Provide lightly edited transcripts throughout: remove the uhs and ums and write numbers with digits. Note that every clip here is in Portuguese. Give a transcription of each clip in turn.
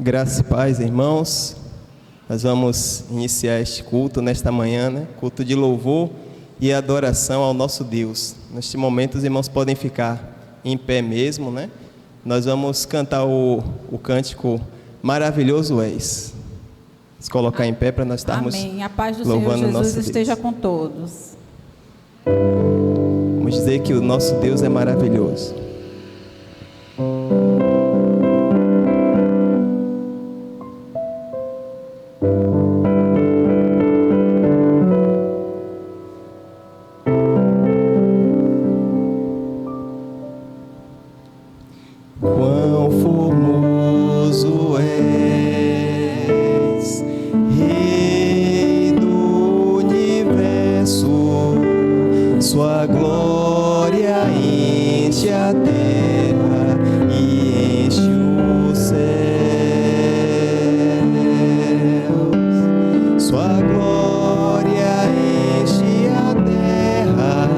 Graça e paz, irmãos. Nós vamos iniciar este culto nesta manhã, né? Culto de louvor e adoração ao nosso Deus. Neste momento, os irmãos podem ficar em pé mesmo, né? Nós vamos cantar o cântico Maravilhoso És. Vamos colocar em pé para nós estarmos louvando. Amém. A paz do Senhor Jesus esteja com todos. Vamos dizer que o nosso Deus é maravilhoso. Quão formoso és, Rei do universo, sua glória enche a terra e enche os céus. Sua glória enche a terra,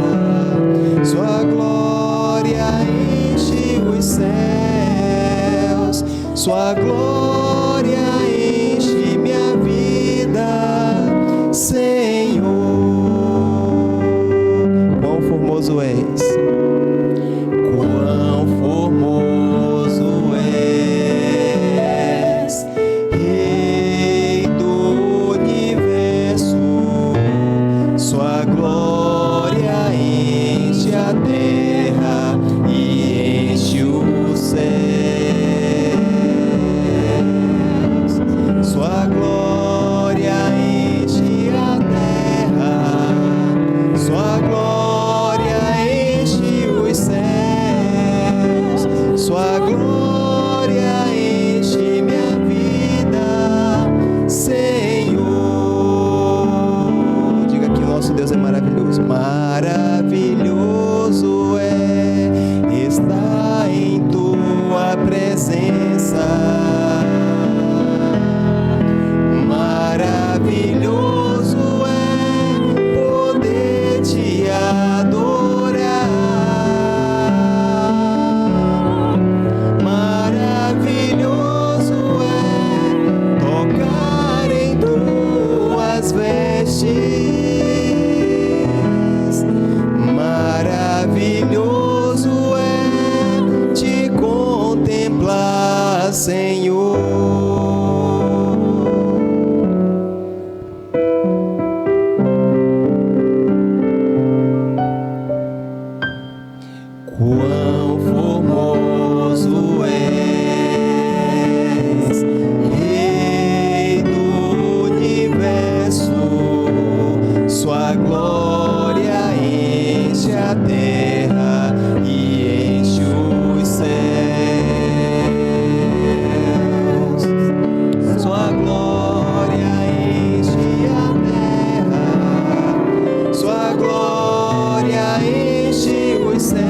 sua glória enche os céus, sua glória enche minha vida, Senhor. Quão formoso és, quão formoso és, Rei do universo, sua glória enche a terra e enche os céus. Sua glória enche a terra, sua glória enche os céus, sua glória enche minha vida, Senhor. Diga que o nosso Deus é maravilhoso. Maravilhoso é estar em tua presença. Maravilhoso é poder te adorar. Maravilhoso é tocar em tuas vestes. Maravilhoso é te contemplar, Senhor. Quão formoso és, Rei do universo, sua glória enche a terra e enche os céus. Sua glória enche a terra, sua glória enche os céus.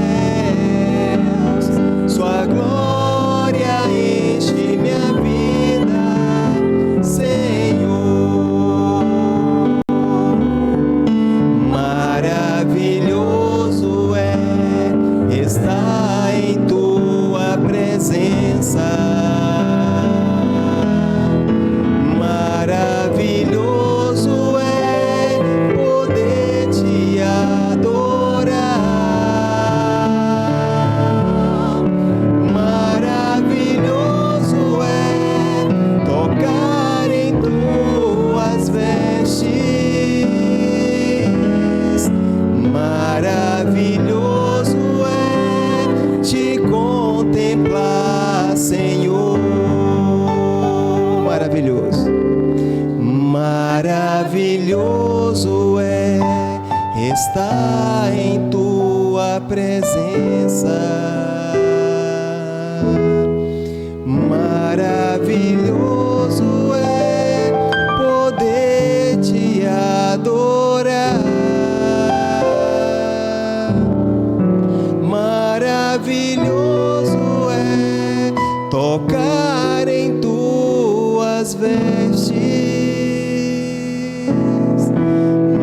Sua glória enche minha vida, Senhor. Maravilhoso é estar em tua presença. Maravilhoso é poder te adorar. Maravilhoso é tocar em tuas vestes. Maravilhoso é te contemplar, Senhor. Maravilhoso. Maravilhoso é estar em tua presença. Maravilhoso é poder te adorar. Maravilhoso é tocar em tuas vestes.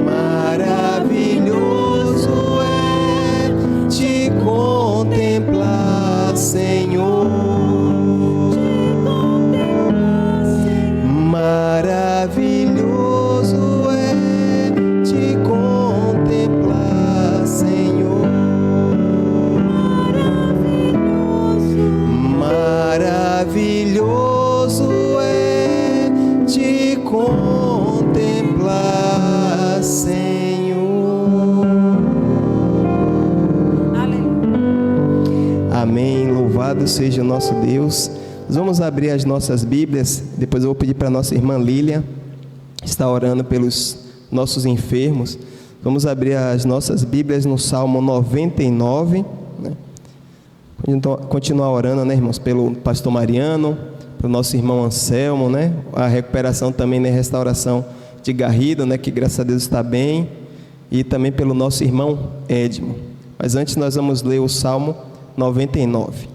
Maravilhoso é te contemplar, Senhor. Amém. Louvado seja o nosso Deus. Nós vamos abrir as nossas Bíblias. Depois eu vou pedir para a nossa irmã Lília estar orando pelos nossos enfermos. Vamos abrir as nossas Bíblias no Salmo 99, né? Então, continuar orando, né, irmãos, pelo pastor Mariano, pelo nosso irmão Anselmo, né? A recuperação também, né, restauração de Garrido, né, que graças a Deus está bem, e também pelo nosso irmão Edmo. Mas antes nós vamos ler o Salmo 99.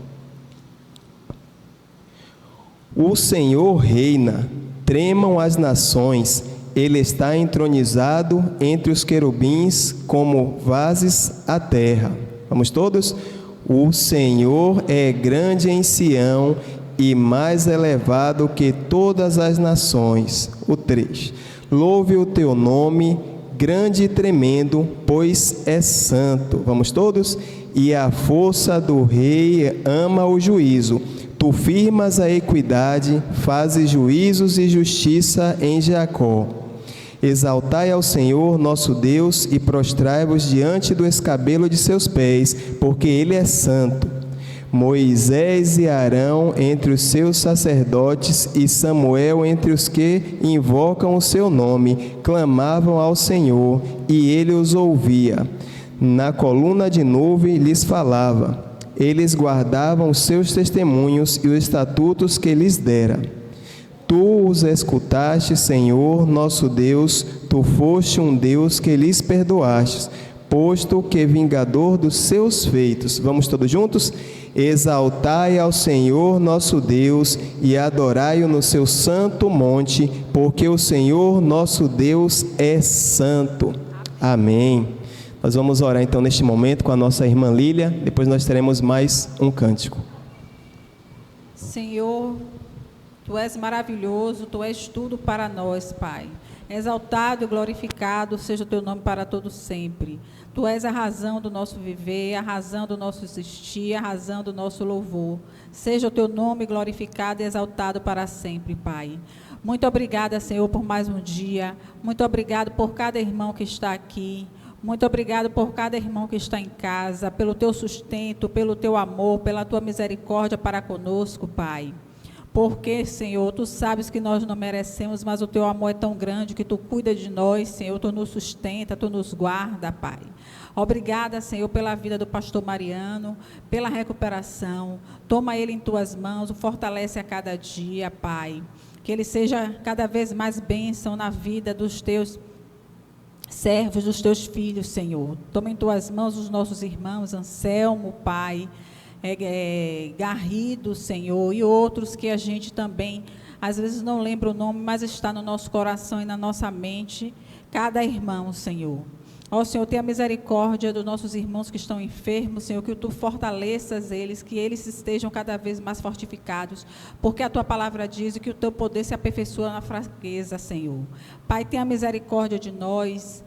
O Senhor reina, tremam as nações, Ele está entronizado entre os querubins, como vases à terra. Vamos todos? O Senhor é grande em Sião e mais elevado que todas as nações. O 3. Louve o teu nome, grande e tremendo, pois é santo. Vamos todos? E a força do rei ama o juízo. Tu firmas a equidade, fazes juízos e justiça em Jacó. Exaltai ao Senhor nosso Deus e prostrai-vos diante do escabelo de seus pés, porque Ele é santo. Moisés e Arão entre os seus sacerdotes e Samuel entre os que invocam o seu nome, clamavam ao Senhor e Ele os ouvia. Na coluna de nuvem lhes falava. Eles guardavam os seus testemunhos e os estatutos que lhes dera. Tu os escutaste, Senhor, nosso Deus, Tu foste um Deus que lhes perdoastes, posto que vingador dos seus feitos. Vamos todos juntos? Exaltai ao Senhor nosso Deus e adorai-o no seu santo monte, porque o Senhor nosso Deus é santo. Amém. Nós vamos orar então neste momento com a nossa irmã Lília, depois nós teremos mais um cântico. Senhor, Tu és maravilhoso, Tu és tudo para nós, Pai. Exaltado e glorificado seja o Teu nome para todo sempre. Tu és a razão do nosso viver, a razão do nosso existir, a razão do nosso louvor. Seja o Teu nome glorificado e exaltado para sempre, Pai. Muito obrigada, Senhor, por mais um dia. Muito obrigado por cada irmão que está aqui. Muito obrigado por cada irmão que está em casa, pelo Teu sustento, pelo Teu amor, pela Tua misericórdia para conosco, Pai. Porque, Senhor, Tu sabes que nós não merecemos, mas o Teu amor é tão grande que Tu cuida de nós, Senhor, Tu nos sustenta, Tu nos guarda, Pai. Obrigada, Senhor, pela vida do pastor Mariano, pela recuperação. Toma ele em Tuas mãos, o fortalece a cada dia, Pai. Que ele seja cada vez mais bênção na vida dos Teus servos, dos Teus filhos, Senhor. Toma em Tuas mãos os nossos irmãos, Anselmo, Pai, Garrido, Senhor, e outros que a gente também, às vezes não lembra o nome, mas está no nosso coração e na nossa mente, cada irmão, Senhor. Ó Senhor, tenha misericórdia dos nossos irmãos que estão enfermos, Senhor, que Tu fortaleças eles, que eles estejam cada vez mais fortificados, porque a Tua palavra diz que o Teu poder se aperfeiçoa na fraqueza, Senhor. Pai, tenha misericórdia de nós,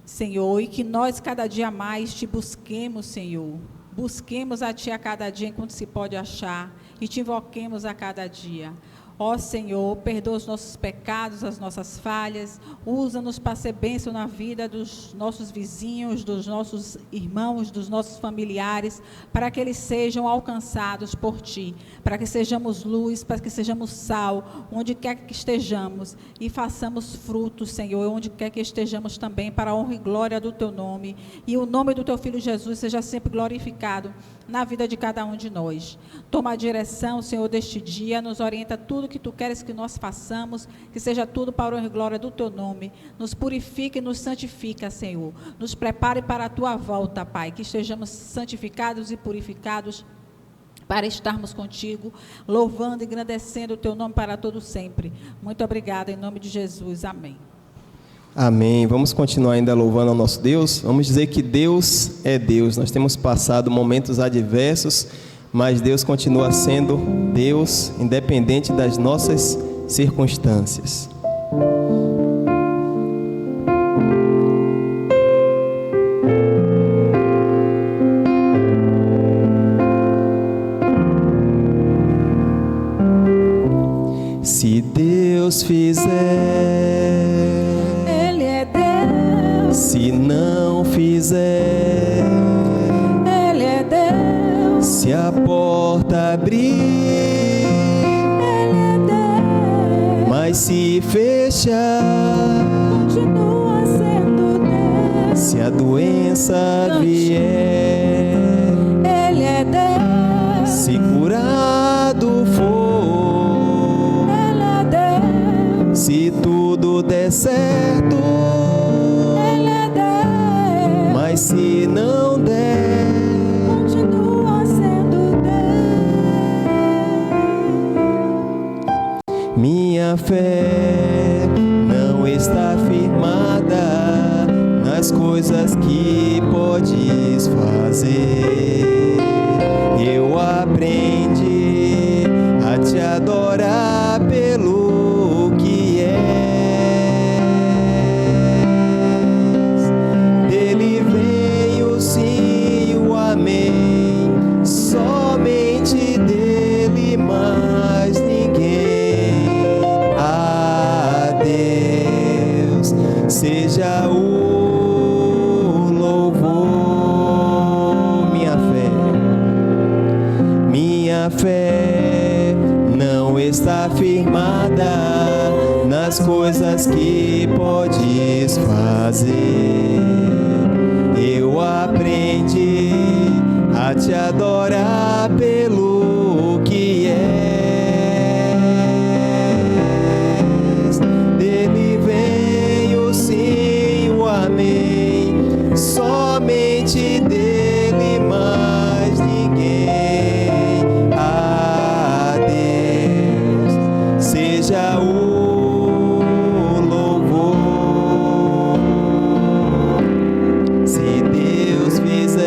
Senhor, e que nós cada dia mais Te busquemos, Senhor. Busquemos a Ti a cada dia enquanto se pode achar e Te invoquemos a cada dia. Ó Senhor, perdoa os nossos pecados, as nossas falhas, usa-nos para ser bênção na vida dos nossos vizinhos, dos nossos irmãos, dos nossos familiares, para que eles sejam alcançados por Ti, para que sejamos luz, para que sejamos sal, onde quer que estejamos, e façamos frutos, Senhor, onde quer que estejamos também, para a honra e glória do Teu nome, e o nome do Teu Filho Jesus seja sempre glorificado na vida de cada um de nós. Toma a direção, Senhor, deste dia, nos orienta tudo que Tu queres que nós façamos, que seja tudo para a honra e glória do Teu nome. Nos purifica e nos santifica, Senhor. Nos prepare para a Tua volta, Pai, que estejamos santificados e purificados para estarmos contigo, louvando e engrandecendo o Teu nome para todo sempre. Muito obrigada, em nome de Jesus. Amém. Amém. Vamos continuar ainda louvando ao nosso Deus. Vamos dizer que Deus é Deus. Nós temos passado momentos adversos, mas Deus continua sendo Deus, independente das nossas circunstâncias. Se Deus fizer, se não fizer, Ele é Deus. Se Se a porta abrir, Ele é Deus. mas se fechar, Continua sendo Deus. se a doença vier, Ele é Deus. se curado for, Ele é Deus. se tudo der certo, Ele é Deus. mas se não der, Continua sendo Deus. minha fé não está firmada nas coisas que podes fazer. Eu aprendi a te adorar pelo que és. Dele vem o sim e o amém, somente dele, mais ninguém. A Deus seja o louvor. Minha fé não está firmada nas coisas que podes fazer. Eu aprendi a te adorar pelo que és. Dele vem o sim, o amém, somente dele, mais ninguém. A Deus seja o louvor. Se Deus fizer,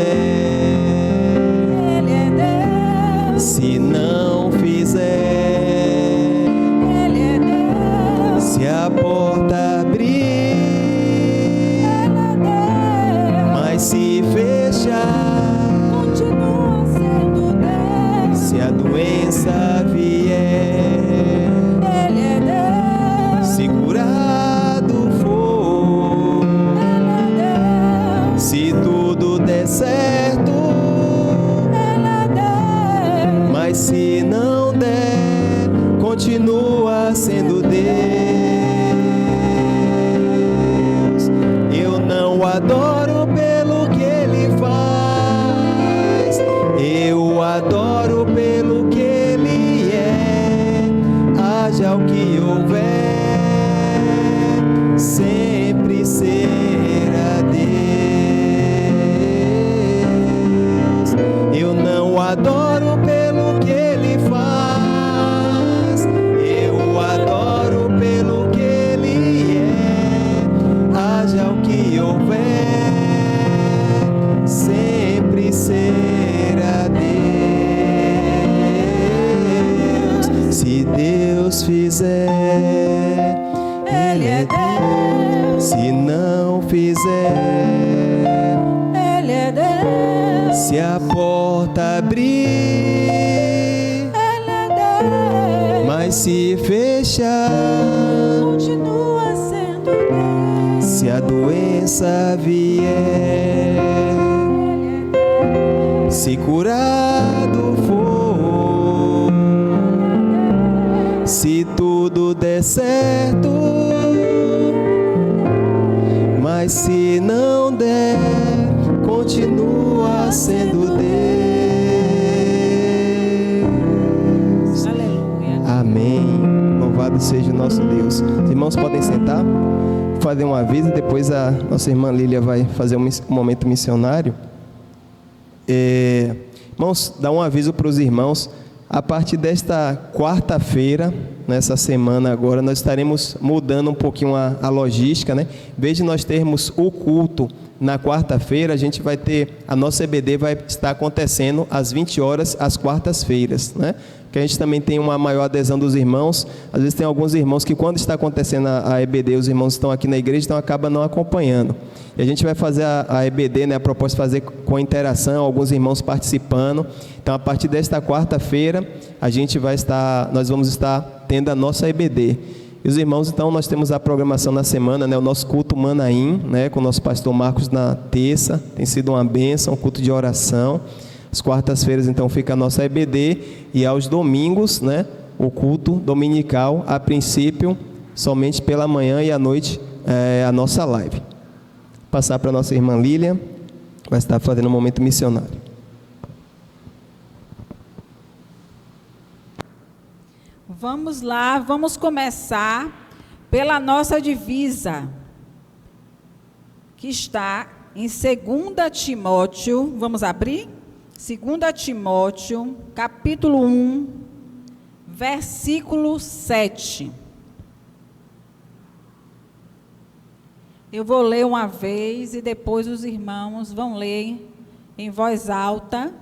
Ele é Deus. se não fizer, Ele é Deus. se a porta abrir, Ele é Deus. mas se fechar, Continua sendo Deus. se a doença vier, Ele é Deus. se curado for, Ele é Deus. se tudo der certo, Ele é Deus. mas se não der, continua sendo Deus. Eu não adoro pelo que Ele faz, eu adoro pelo que Ele é. Haja o que houver, sempre será Deus. Eu não adoro pelo que Ele faz, eu adoro pelo que Ele é. Haja o que houver, sempre será Deus. Se Deus fizer, Ele é Deus. se não fizer, Ele é Deus. se a porta abrir, Ele é Deus. mas se fechar, Continua sendo Deus. se a doença vier, Ele é Deus. se curado for, se tudo der certo, mas se não der, continua sendo Deus. Aleluia. Amém. Louvado seja o nosso Deus. Os irmãos podem sentar, fazer um aviso, depois a nossa irmã Lília vai fazer um momento missionário. Irmãos, dá um aviso para os irmãos. A partir desta quarta-feira, nessa semana agora, nós estaremos mudando um pouquinho a logística, né? Em vez de nós termos o culto na quarta-feira, a gente vai ter, a nossa EBD vai estar acontecendo às 20 horas, às quartas-feiras, né? Que a gente também tem uma maior adesão dos irmãos. Às vezes tem alguns irmãos que quando está acontecendo a EBD, os irmãos estão aqui na igreja, então acabam não acompanhando. E a gente vai fazer a EBD, né, a proposta de fazer com interação, alguns irmãos participando. Então, a partir desta quarta-feira, nós vamos estar tendo a nossa EBD. E os irmãos, então, nós temos a programação na semana, né, o nosso culto Manaim, né, com o nosso pastor Marcos na terça, tem sido uma bênção, um culto de oração. As quartas-feiras, então, fica a nossa EBD e aos domingos, né, o culto dominical, a princípio, somente pela manhã e à noite, a nossa live. Passar para a nossa irmã Lília, vai estar fazendo um momento missionário. Vamos lá, vamos começar pela nossa divisa, que está em 2 Timóteo, vamos abrir? 2 Timóteo, capítulo 1, versículo 7. Eu vou ler uma vez e depois os irmãos vão ler em voz alta,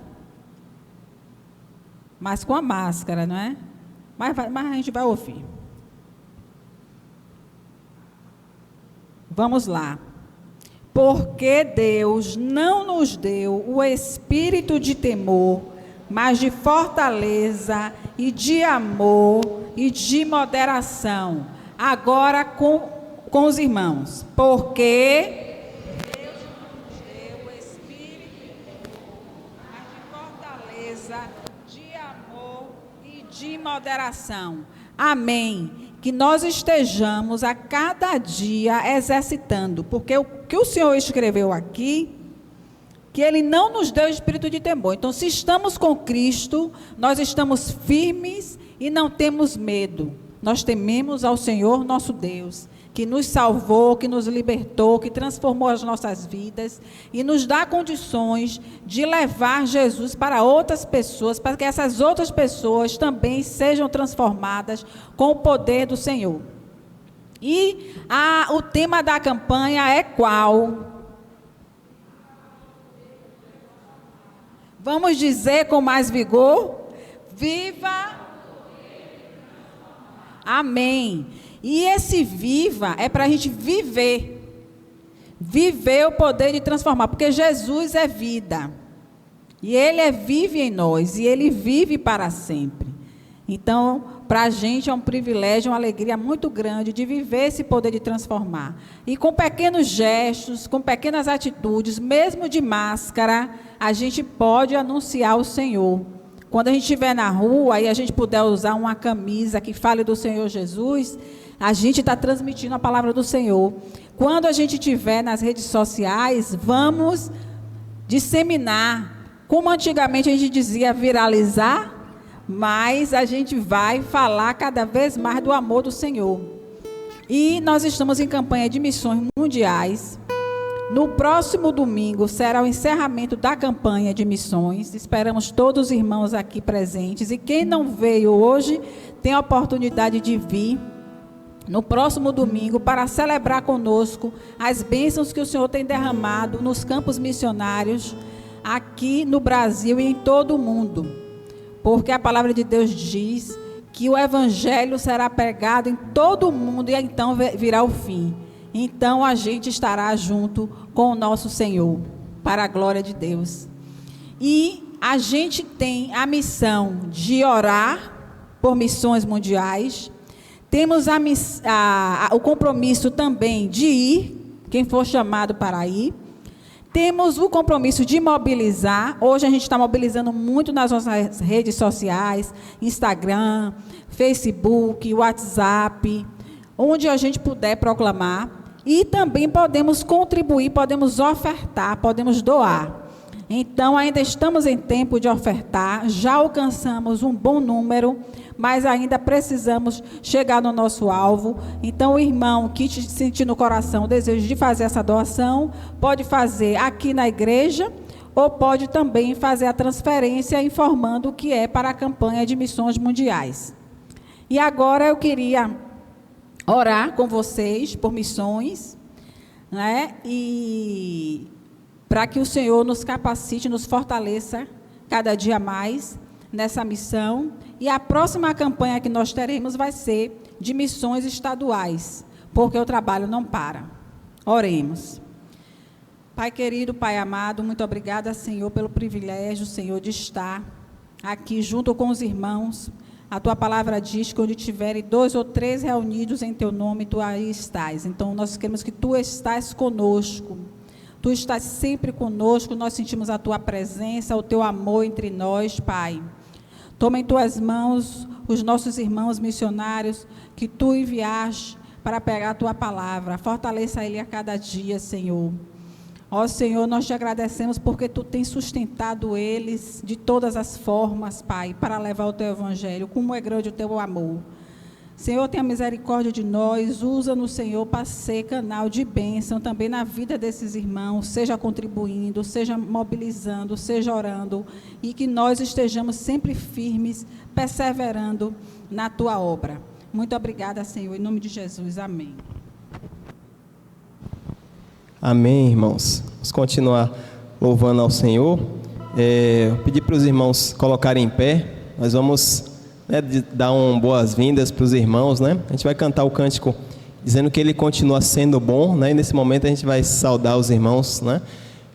mas com a máscara, não é? Mas a gente vai ouvir. Vamos lá. Porque Deus não nos deu o espírito de temor, mas de fortaleza e de amor e de moderação. Agora com os irmãos. Porque Deus não nos deu o espírito de temor, mas de fortaleza, de amor e de moderação. Amém. Que nós estejamos a cada dia exercitando, porque o que o Senhor escreveu aqui, que Ele não nos deu espírito de temor. Então, se estamos com Cristo, nós estamos firmes e não temos medo. Nós tememos ao Senhor nosso Deus, que nos salvou, que nos libertou, que transformou as nossas vidas e nos dá condições de levar Jesus para outras pessoas, para que essas outras pessoas também sejam transformadas com o poder do Senhor. E o tema da campanha é qual? Vamos dizer com mais vigor? Viva! Amém! E esse viva é para a gente viver. Viver o poder de transformar. Porque Jesus é vida. E Ele vive em nós. E Ele vive para sempre. Então, para a gente é um privilégio, uma alegria muito grande de viver esse poder de transformar. E com pequenos gestos, com pequenas atitudes, mesmo de máscara, a gente pode anunciar o Senhor. Quando a gente estiver na rua e a gente puder usar uma camisa que fale do Senhor Jesus, a gente está transmitindo a palavra do Senhor. Quando a gente estiver nas redes sociais, vamos disseminar. Como antigamente a gente dizia viralizar, mas a gente vai falar cada vez mais do amor do Senhor. E nós estamos em campanha de missões mundiais. No próximo domingo será o encerramento da campanha de missões. Esperamos todos os irmãos aqui presentes. E quem não veio hoje tem a oportunidade de vir no próximo domingo para celebrar conosco as bênçãos que o Senhor tem derramado nos campos missionários aqui no Brasil e em todo o mundo. Porque a palavra de Deus diz que o evangelho será pregado em todo o mundo e então virá o fim. Então a gente estará junto com o nosso Senhor, para a glória de Deus. E a gente tem a missão de orar por missões mundiais. Temos o compromisso também de ir, quem for chamado para ir. Temos o compromisso de mobilizar. Hoje a gente está mobilizando muito nas nossas redes sociais, Instagram, Facebook, WhatsApp, onde a gente puder proclamar. E também podemos contribuir, podemos ofertar, podemos doar. Então, ainda estamos em tempo de ofertar, já alcançamos um bom número, mas ainda precisamos chegar no nosso alvo. Então, o irmão que sentir no coração o desejo de fazer essa doação, pode fazer aqui na igreja, ou pode também fazer a transferência informando que é para a campanha de missões mundiais. E agora eu queria orar com vocês por missões, né? E para que o Senhor nos capacite, nos fortaleça cada dia mais nessa missão. E a próxima campanha que nós teremos vai ser de missões estaduais, porque o trabalho não para. Oremos. Pai querido, Pai amado, muito obrigada, Senhor, pelo privilégio, Senhor, de estar aqui junto com os irmãos. A Tua palavra diz que onde tiverem 2 ou 3 reunidos em Teu nome, Tu aí estás. Então, nós queremos que Tu estás conosco. Tu estás sempre conosco, nós sentimos a Tua presença, o Teu amor entre nós, Pai. Toma em Tuas mãos os nossos irmãos missionários que Tu enviaste para pegar a Tua palavra. Fortaleça ele a cada dia, Senhor. Ó Senhor, nós te agradecemos porque Tu tens sustentado eles de todas as formas, Pai, para levar o Teu evangelho. Como é grande o Teu amor. Senhor, tenha misericórdia de nós, usa-nos, Senhor, para ser canal de bênção também na vida desses irmãos, seja contribuindo, seja mobilizando, seja orando, e que nós estejamos sempre firmes, perseverando na Tua obra. Muito obrigada, Senhor, em nome de Jesus, amém. Amém, irmãos. Vamos continuar louvando ao Senhor. Eu pedi para os irmãos colocarem em pé, nós vamos... dar boas-vindas para os irmãos, né? A gente vai cantar o cântico dizendo que Ele continua sendo bom, né? E nesse momento a gente vai saudar os irmãos, né?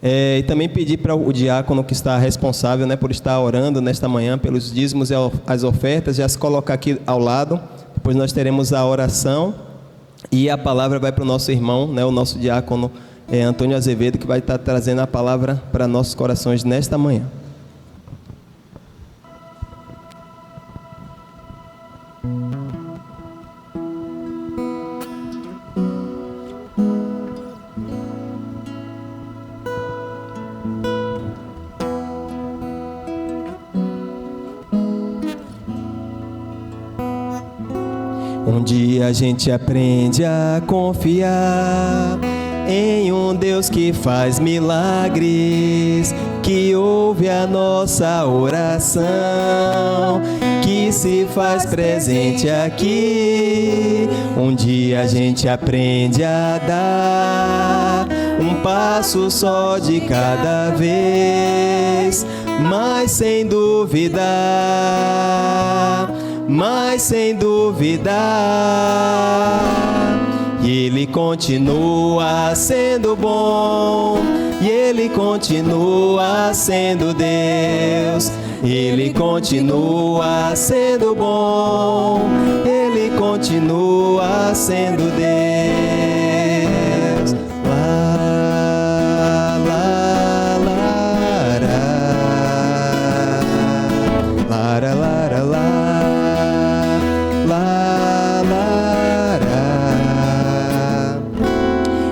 E também pedir para o diácono que está responsável, né, por estar orando nesta manhã pelos dízimos e as ofertas, já se colocar aqui ao lado. Depois nós teremos a oração e a palavra vai para o nosso irmão, né, o nosso diácono Antônio Azevedo, que vai estar trazendo a palavra para nossos corações nesta manhã. Um dia a gente aprende a confiar em um Deus que faz milagres, que ouve a nossa oração, que se faz presente aqui. Um dia a gente aprende a dar um passo só de cada vez, mas sem duvidar, e Ele continua sendo bom, e Ele continua sendo Deus, Ele continua sendo bom, Ele continua sendo Deus. Lá, lá, lá, lá, lá, lá, lá.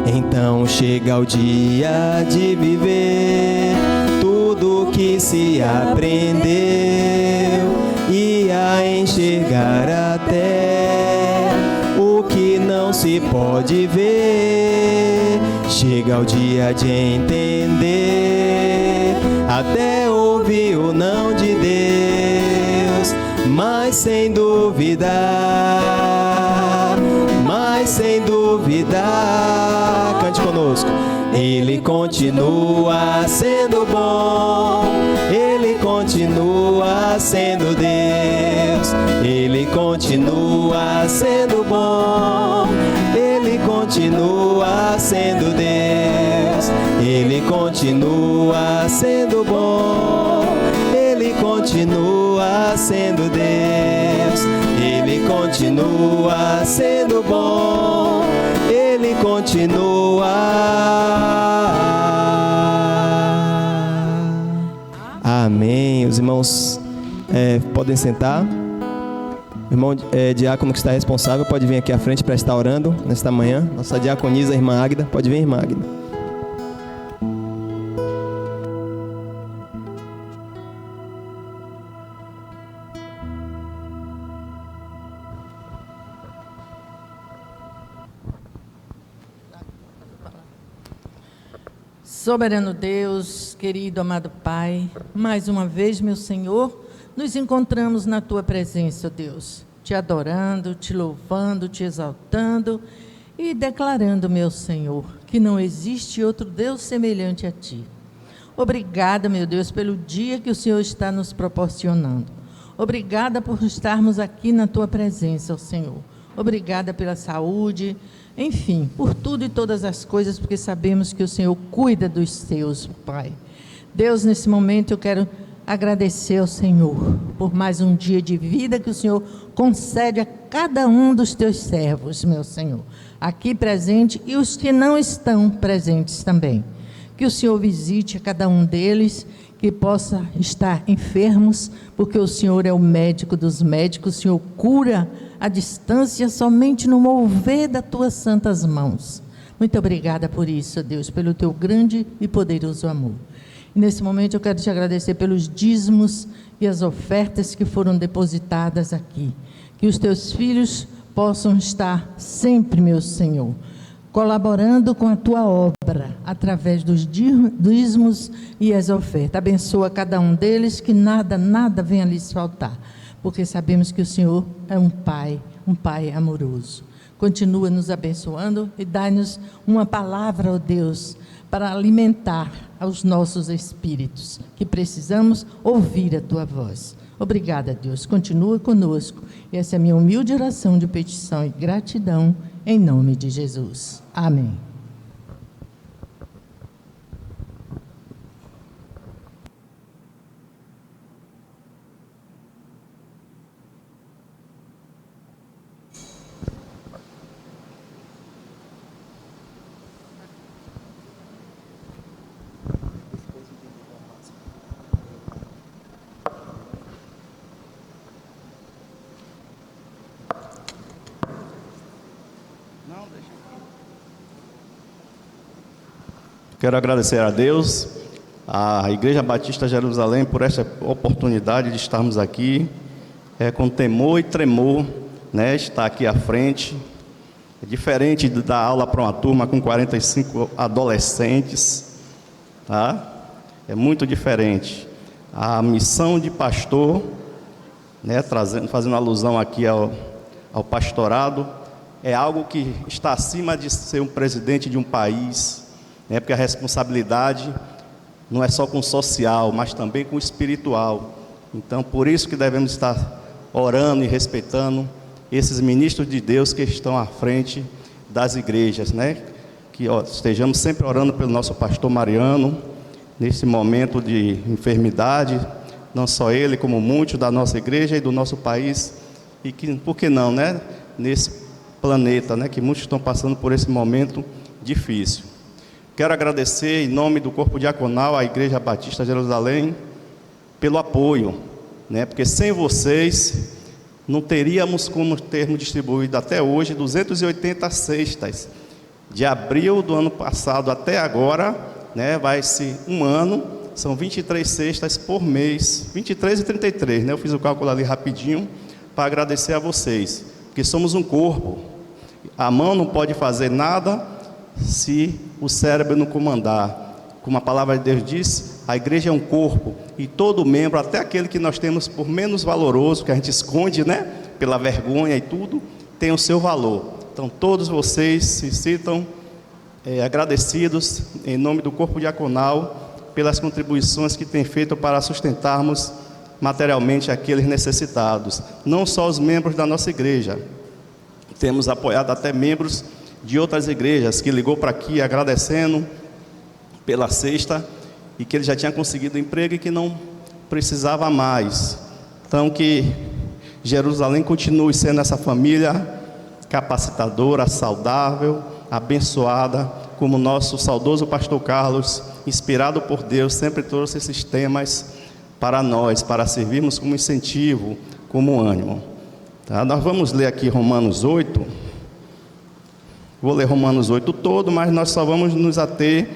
Então chega o dia de viver tudo que se aprendeu e a enxergar até o que não se pode ver. Chega o dia de entender, até ouvir o não de Deus, mas sem duvidar, cante conosco. Ele continua sendo bom, Ele continua sendo Deus, Ele continua sendo bom, Ele continua sendo Deus, Ele continua sendo bom, Ele continua sendo Deus, Ele continua sendo bom, Ele continua. Amém. Os irmãos podem sentar. O irmão diácono que está responsável pode vir aqui à frente para estar orando nesta manhã. Nossa diaconisa, a irmã Águida, pode vir, irmã Águida. Soberano Deus, querido, amado Pai, mais uma vez, meu Senhor, nos encontramos na Tua presença, Deus, Te adorando, Te louvando, Te exaltando e declarando, meu Senhor, que não existe outro Deus semelhante a Ti. Obrigada, meu Deus, pelo dia que o Senhor está nos proporcionando. Obrigada por estarmos aqui na Tua presença, ó Senhor. Obrigada pela saúde, enfim, por tudo e todas as coisas, porque sabemos que o Senhor cuida dos Seus, Pai. Deus, nesse momento eu quero agradecer ao Senhor por mais um dia de vida que o Senhor concede a cada um dos Teus servos, meu Senhor, aqui presente e os que não estão presentes também. Que o Senhor visite a cada um deles, que possa estar enfermos, porque o Senhor é o médico dos médicos, o Senhor cura à distância somente no mover das tuas santas mãos. Muito obrigada por isso, Deus, pelo teu grande e poderoso amor. E nesse momento eu quero te agradecer pelos dízimos e as ofertas que foram depositadas aqui. Que os teus filhos possam estar sempre, meu Senhor, colaborando com a tua obra, através dos dízimos e as ofertas. Abençoa cada um deles, que nada venha lhes faltar, porque sabemos que o Senhor é um Pai amoroso. Continua nos abençoando e dai-nos uma palavra, ó Deus, para alimentar aos nossos espíritos, que precisamos ouvir a tua voz. Obrigada, Deus. Continua conosco. Essa é a minha humilde oração de petição e gratidão, em nome de Jesus. Amém. Quero agradecer a Deus, à Igreja Batista Jerusalém, por esta oportunidade de estarmos aqui, com temor e tremor, né, estar aqui à frente. É diferente de dar aula para uma turma com 45 adolescentes, tá? É muito diferente. A missão de pastor, né, fazendo alusão aqui ao pastorado, é algo que está acima de ser um presidente de um país, né, porque a responsabilidade não é só com o social, mas também com o espiritual. Então, por isso que devemos estar orando e respeitando esses ministros de Deus que estão à frente das igrejas, né? Que estejamos sempre orando pelo nosso pastor Mariano, nesse momento de enfermidade, não só ele, como muitos da nossa igreja e do nosso país, e que, por que não, né? Nesse planeta, né? Que muitos estão passando por esse momento difícil. Quero agradecer, em nome do Corpo Diaconal, à Igreja Batista Jerusalém, pelo apoio, né? Porque sem vocês, não teríamos como termos distribuído até hoje 280 cestas. De abril do ano passado até agora, né? Vai-se um ano, são 23 cestas por mês, 23 e 33, né? Eu fiz o cálculo ali rapidinho, para agradecer a vocês, porque somos um corpo. A mão não pode fazer nada se o cérebro não comandar. Como a palavra de Deus diz, a igreja é um corpo, e todo membro, até aquele que nós temos por menos valoroso, que a gente esconde, né, pela vergonha e tudo, tem o seu valor. Então todos vocês se sintam agradecidos em nome do Corpo Diaconal pelas contribuições que têm feito para sustentarmos materialmente aqueles necessitados, não só os membros da nossa igreja. Temos apoiado até membros de outras igrejas, que ligou para aqui agradecendo pela cesta, e que ele já tinha conseguido emprego e que não precisava mais. Então que Jerusalém continue sendo essa família capacitadora, saudável, abençoada, como o nosso saudoso pastor Carlos, inspirado por Deus, sempre trouxe esses temas para nós, para servirmos como incentivo, como ânimo. Tá? Nós vamos ler aqui Romanos 8. Vou ler Romanos 8 todo, mas nós só vamos nos ater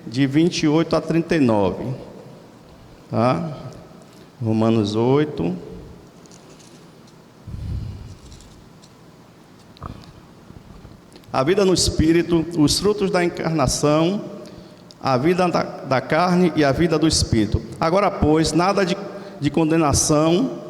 de 28 a 39. Tá? Romanos 8. A vida no Espírito, os frutos da encarnação, a vida da carne e a vida do Espírito. Agora, pois, nada de condenação,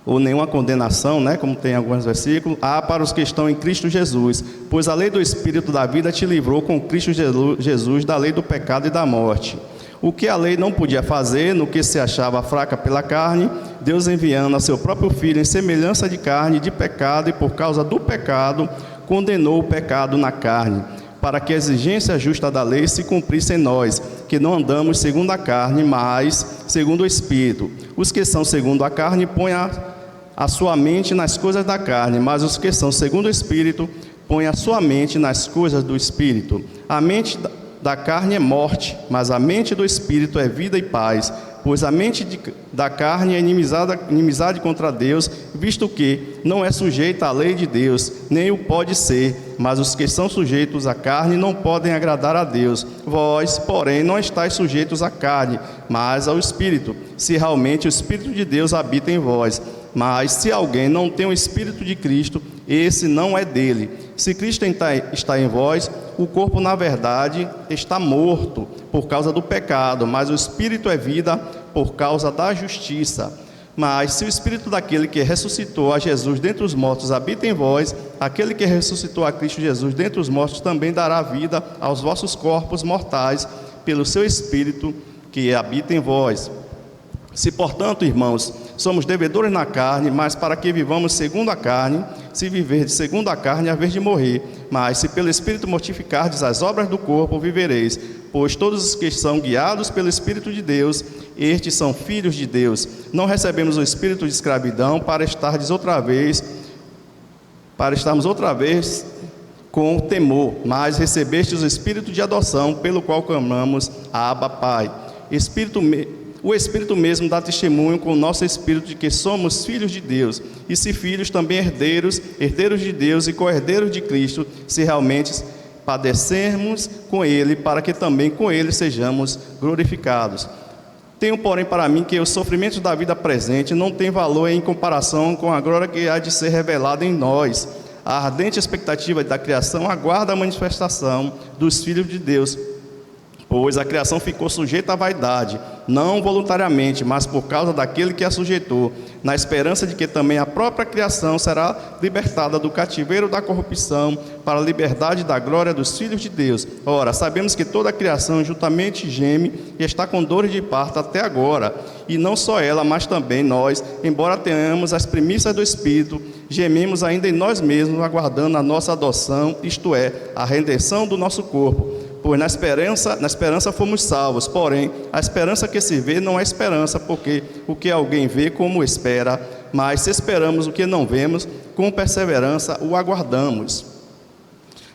ou nenhuma condenação, né, como tem em alguns versículos, há para os que estão em Cristo Jesus, pois a lei do Espírito da vida te livrou com Cristo Jesus da lei do pecado e da morte. O que a lei não podia fazer, no que se achava fraca pela carne, Deus enviando a seu próprio Filho em semelhança de carne, de pecado, e por causa do pecado, condenou o pecado na carne, para que a exigência justa da lei se cumprisse em nós, que não andamos segundo a carne, mas segundo o Espírito. Os que são segundo a carne põem a sua mente nas coisas da carne, mas os que são segundo o Espírito põem a sua mente nas coisas do Espírito. A mente da carne é morte, mas a mente do Espírito é vida e paz. Pois a mente da carne é inimizade contra Deus, visto que não é sujeita à lei de Deus, nem o pode ser, mas os que são sujeitos à carne não podem agradar a Deus. Vós, porém, não estáis sujeitos à carne, mas ao Espírito, se realmente o Espírito de Deus habita em vós. Mas se alguém não tem o Espírito de Cristo, esse não é dele. Se Cristo está em vós, o corpo, na verdade, está morto por causa do pecado, mas o Espírito é vida por causa da justiça. Mas se o Espírito daquele que ressuscitou a Jesus dentre os mortos habita em vós, aquele que ressuscitou a Cristo Jesus dentre os mortos também dará vida aos vossos corpos mortais, pelo seu Espírito que habita em vós. Se, portanto, irmãos, somos devedores na carne, mas para que vivamos segundo a carne, se viverdes segundo a carne, a vez de morrer. Mas se pelo Espírito mortificardes as obras do corpo, vivereis. Pois todos os que são guiados pelo Espírito de Deus, estes são filhos de Deus. Não recebemos o espírito de escravidão para estarmos outra vez com temor, mas recebestes o Espírito de adoção, pelo qual clamamos, Abba, Pai. O Espírito mesmo dá testemunho com o nosso Espírito de que somos filhos de Deus, e se filhos, também herdeiros de Deus e co-herdeiros de Cristo, se realmente padecermos com Ele, para que também com Ele sejamos glorificados. Tenho, porém, para mim que os sofrimentos da vida presente não têm valor em comparação com a glória que há de ser revelada em nós. A ardente expectativa da criação aguarda a manifestação dos filhos de Deus, pois a criação ficou sujeita à vaidade, não voluntariamente, mas por causa daquele que a sujeitou, na esperança de que também a própria criação será libertada do cativeiro da corrupção para a liberdade da glória dos filhos de Deus. Ora, sabemos que toda a criação juntamente geme e está com dores de parto até agora, e não só ela, mas também nós, embora tenhamos as primícias do Espírito, gememos ainda em nós mesmos, aguardando a nossa adoção, isto é, a redenção do nosso corpo. Pois na esperança fomos salvos, porém, a esperança que se vê não é esperança, porque o que alguém vê como espera, mas se esperamos o que não vemos, com perseverança o aguardamos.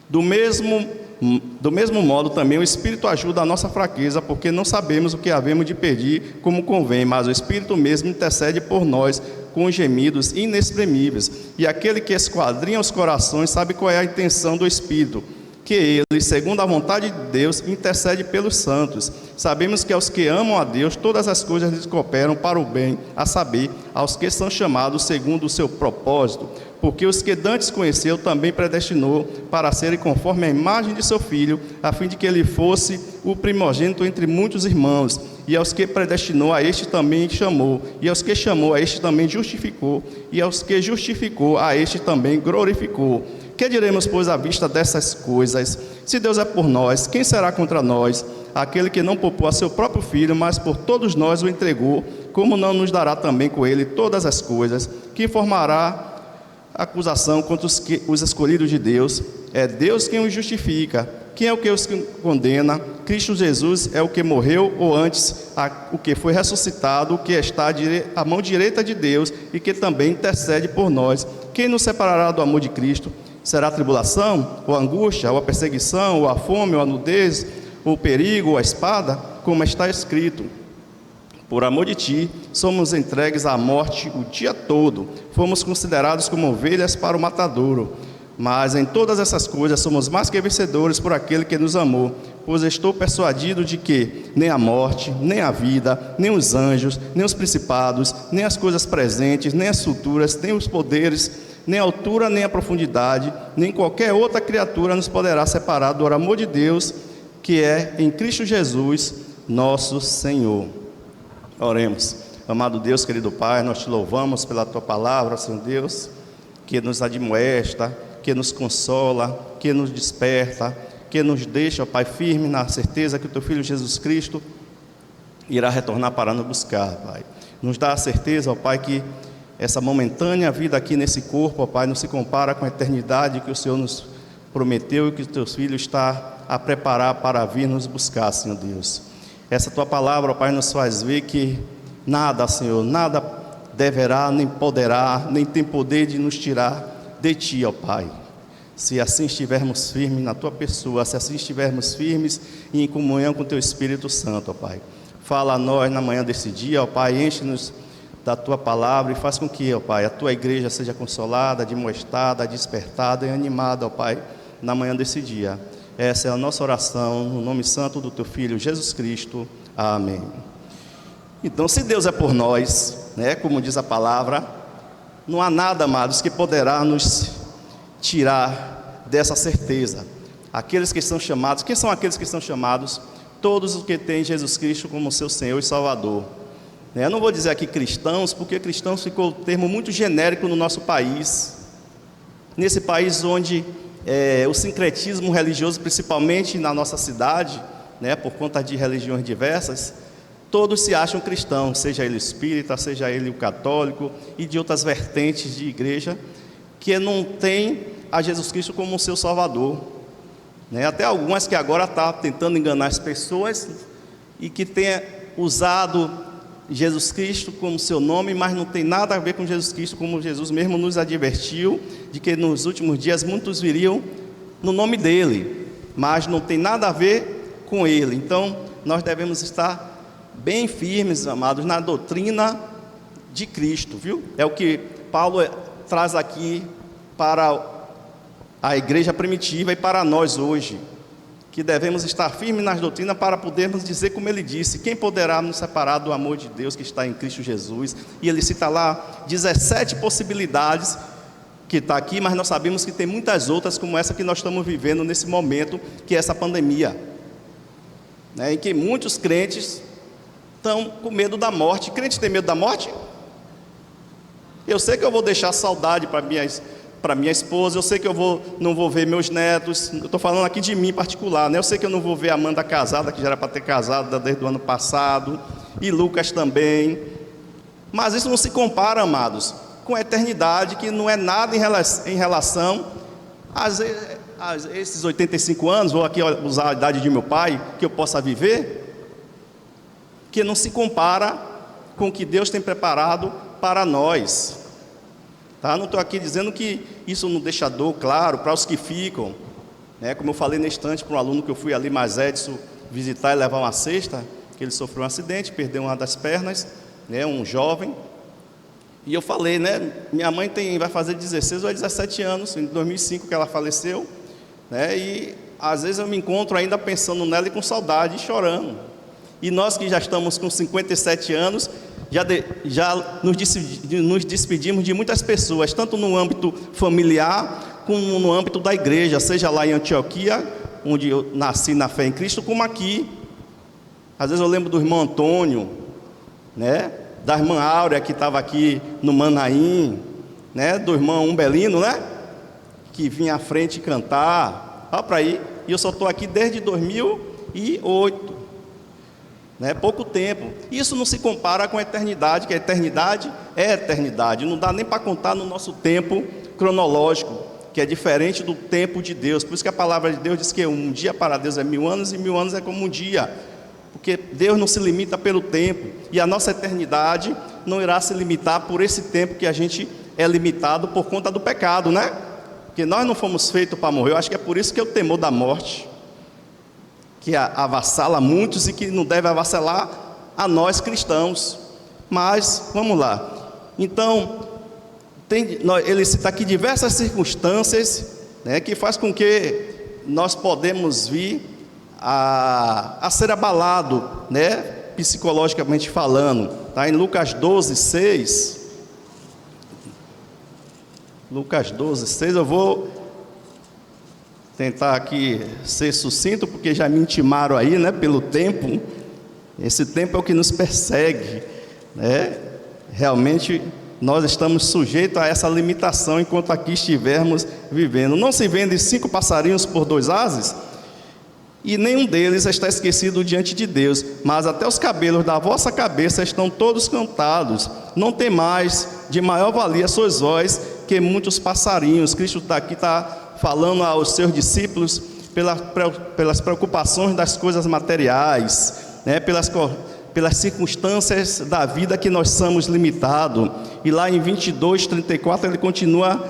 Do mesmo modo também o Espírito ajuda a nossa fraqueza, porque não sabemos o que havemos de pedir como convém, mas o Espírito mesmo intercede por nós com gemidos inexprimíveis, e aquele que esquadrinha os corações sabe qual é a intenção do Espírito, que ele, segundo a vontade de Deus, intercede pelos santos. Sabemos que aos que amam a Deus, todas as coisas lhes cooperam para o bem, a saber, aos que são chamados segundo o seu propósito. Porque os que dantes conheceu, também predestinou para serem conforme a imagem de seu Filho, a fim de que ele fosse o primogênito entre muitos irmãos. E aos que predestinou, a este também chamou. E aos que chamou, a este também justificou. E aos que justificou, a este também glorificou. Que diremos, pois, à vista dessas coisas? Se Deus é por nós, quem será contra nós? Aquele que não poupou a seu próprio Filho, mas por todos nós o entregou, como não nos dará também com ele todas as coisas? Que formará acusação contra os escolhidos de Deus? É Deus quem os justifica. Quem é o que os condena? Cristo Jesus é o que morreu, ou antes, o que foi ressuscitado, o que está à mão direita de Deus e que também intercede por nós. Quem nos separará do amor de Cristo? Será a tribulação, ou a angústia, ou a perseguição, ou a fome, ou a nudez, ou o perigo, ou a espada? Como está escrito: por amor de ti, somos entregues à morte o dia todo, fomos considerados como ovelhas para o matadouro. Mas em todas essas coisas somos mais que vencedores por aquele que nos amou, pois estou persuadido de que nem a morte, nem a vida, nem os anjos, nem os principados, nem as coisas presentes, nem as futuras, nem os poderes, nem a altura, nem a profundidade, nem qualquer outra criatura nos poderá separar do amor de Deus, que é em Cristo Jesus, nosso Senhor. Oremos. Amado Deus, querido Pai, nós te louvamos pela tua palavra, Senhor Deus, que nos admoesta, que nos consola, que nos desperta, que nos deixa, ó Pai, firme na certeza que o teu Filho Jesus Cristo irá retornar para nos buscar, Pai. Nos dá a certeza, ó Pai, que essa momentânea vida aqui nesse corpo, ó Pai, não se compara com a eternidade que o Senhor nos prometeu e que o teu Filho está a preparar para vir nos buscar, Senhor Deus. Essa tua palavra, ó Pai, nos faz ver que nada, Senhor, nada deverá, nem poderá, nem tem poder de nos tirar de ti, ó Pai. se assim estivermos firmes na Tua pessoa, se assim estivermos firmes e em comunhão com o Teu Espírito Santo, ó Pai. Fala a nós na manhã desse dia, ó Pai, enche-nos da Tua palavra e faz com que, ó Pai, a Tua igreja seja consolada, admoestada, despertada e animada, ó Pai, na manhã desse dia. Essa é a nossa oração, no nome santo do Teu Filho, Jesus Cristo. Amém. Então, se Deus é por nós, né, como diz a palavra, não há nada, amados, que poderá nos tirar dessa certeza. Aqueles que são chamados, quem são aqueles que são chamados? Todos os que têm Jesus Cristo como seu Senhor e Salvador. Eu não vou dizer aqui cristãos, porque cristãos ficou um termo muito genérico no nosso país. Nesse país onde o sincretismo religioso, principalmente na nossa cidade, né, por conta de religiões diversas, todos se acham cristãos, seja ele espírita, seja ele o católico e de outras vertentes de igreja, que não tem a Jesus Cristo como seu Salvador. Até algumas que agora estão tentando enganar as pessoas e que têm usado Jesus Cristo como seu nome, mas não tem nada a ver com Jesus Cristo, como Jesus mesmo nos advertiu, de que nos últimos dias muitos viriam no nome dele, mas não tem nada a ver com ele. Então, nós devemos estar bem firmes, amados, na doutrina de Cristo, viu? É o que Paulo traz aqui para a igreja primitiva e para nós hoje, que devemos estar firmes nas doutrinas para podermos dizer como ele disse: quem poderá nos separar do amor de Deus que está em Cristo Jesus? E ele cita lá 17 possibilidades que está aqui, mas nós sabemos que tem muitas outras, como essa que nós estamos vivendo nesse momento, que é essa pandemia, em que muitos crentes estão com medo da morte. Crente tem medo da morte? Eu sei que eu vou deixar saudade para minha esposa, eu sei que não vou ver meus netos, eu estou falando aqui de mim em particular, Eu sei que eu não vou ver a Amanda casada, que já era para ter casado desde o ano passado, e Lucas também, mas isso não se compara, amados, com a eternidade, que não é nada em relação a esses 85 anos, vou aqui usar a idade de meu pai, que eu possa viver, que não se compara com o que Deus tem preparado para nós. Não estou aqui dizendo que isso não deixa dor, claro, para os que ficam, como eu falei na estante para um aluno que eu fui ali mais Edson visitar e levar uma cesta, que ele sofreu um acidente, perdeu uma das pernas, um jovem, e eu falei, minha mãe vai fazer 16 ou 17 anos, em 2005 que ela faleceu, e às vezes eu me encontro ainda pensando nela e com saudade e chorando. E nós que já estamos com 57 anos, já nos despedimos de muitas pessoas, tanto no âmbito familiar, como no âmbito da igreja, seja lá em Antioquia, onde eu nasci na fé em Cristo, como aqui. Às vezes eu lembro do irmão Antônio, da irmã Áurea, que estava aqui no Manaim, do irmão Umbelino, que vinha à frente cantar, olha para aí, e eu só estou aqui desde 2008. Pouco tempo. Isso não se compara com a eternidade, que a eternidade é eternidade, não dá nem para contar no nosso tempo cronológico, que é diferente do tempo de Deus. Por isso que a palavra de Deus diz que um dia para Deus é 1000 anos e 1000 anos é como um dia, porque Deus não se limita pelo tempo, e a nossa eternidade não irá se limitar por esse tempo que a gente é limitado por conta do pecado, porque nós não fomos feitos para morrer. Eu acho que é por isso que é o temor da morte, que avassala muitos e que não deve avassalar a nós cristãos. Mas, vamos lá. Então, ele cita aqui diversas circunstâncias, que faz com que nós podemos vir a ser abalado, psicologicamente falando. Em Lucas 12:6. Lucas 12:6, eu vou tentar aqui ser sucinto, porque já me intimaram aí, pelo tempo. Esse tempo é o que nos persegue, Realmente nós estamos sujeitos a essa limitação enquanto aqui estivermos vivendo. Não se vendem 5 passarinhos por 2 ases, e nenhum deles está esquecido diante de Deus, mas até os cabelos da vossa cabeça estão todos contados. Não tem mais de maior valia sois vós que muitos passarinhos. Cristo está falando aos seus discípulos pelas preocupações das coisas materiais, pelas circunstâncias da vida que nós somos limitados. E lá em 22:34 ele continua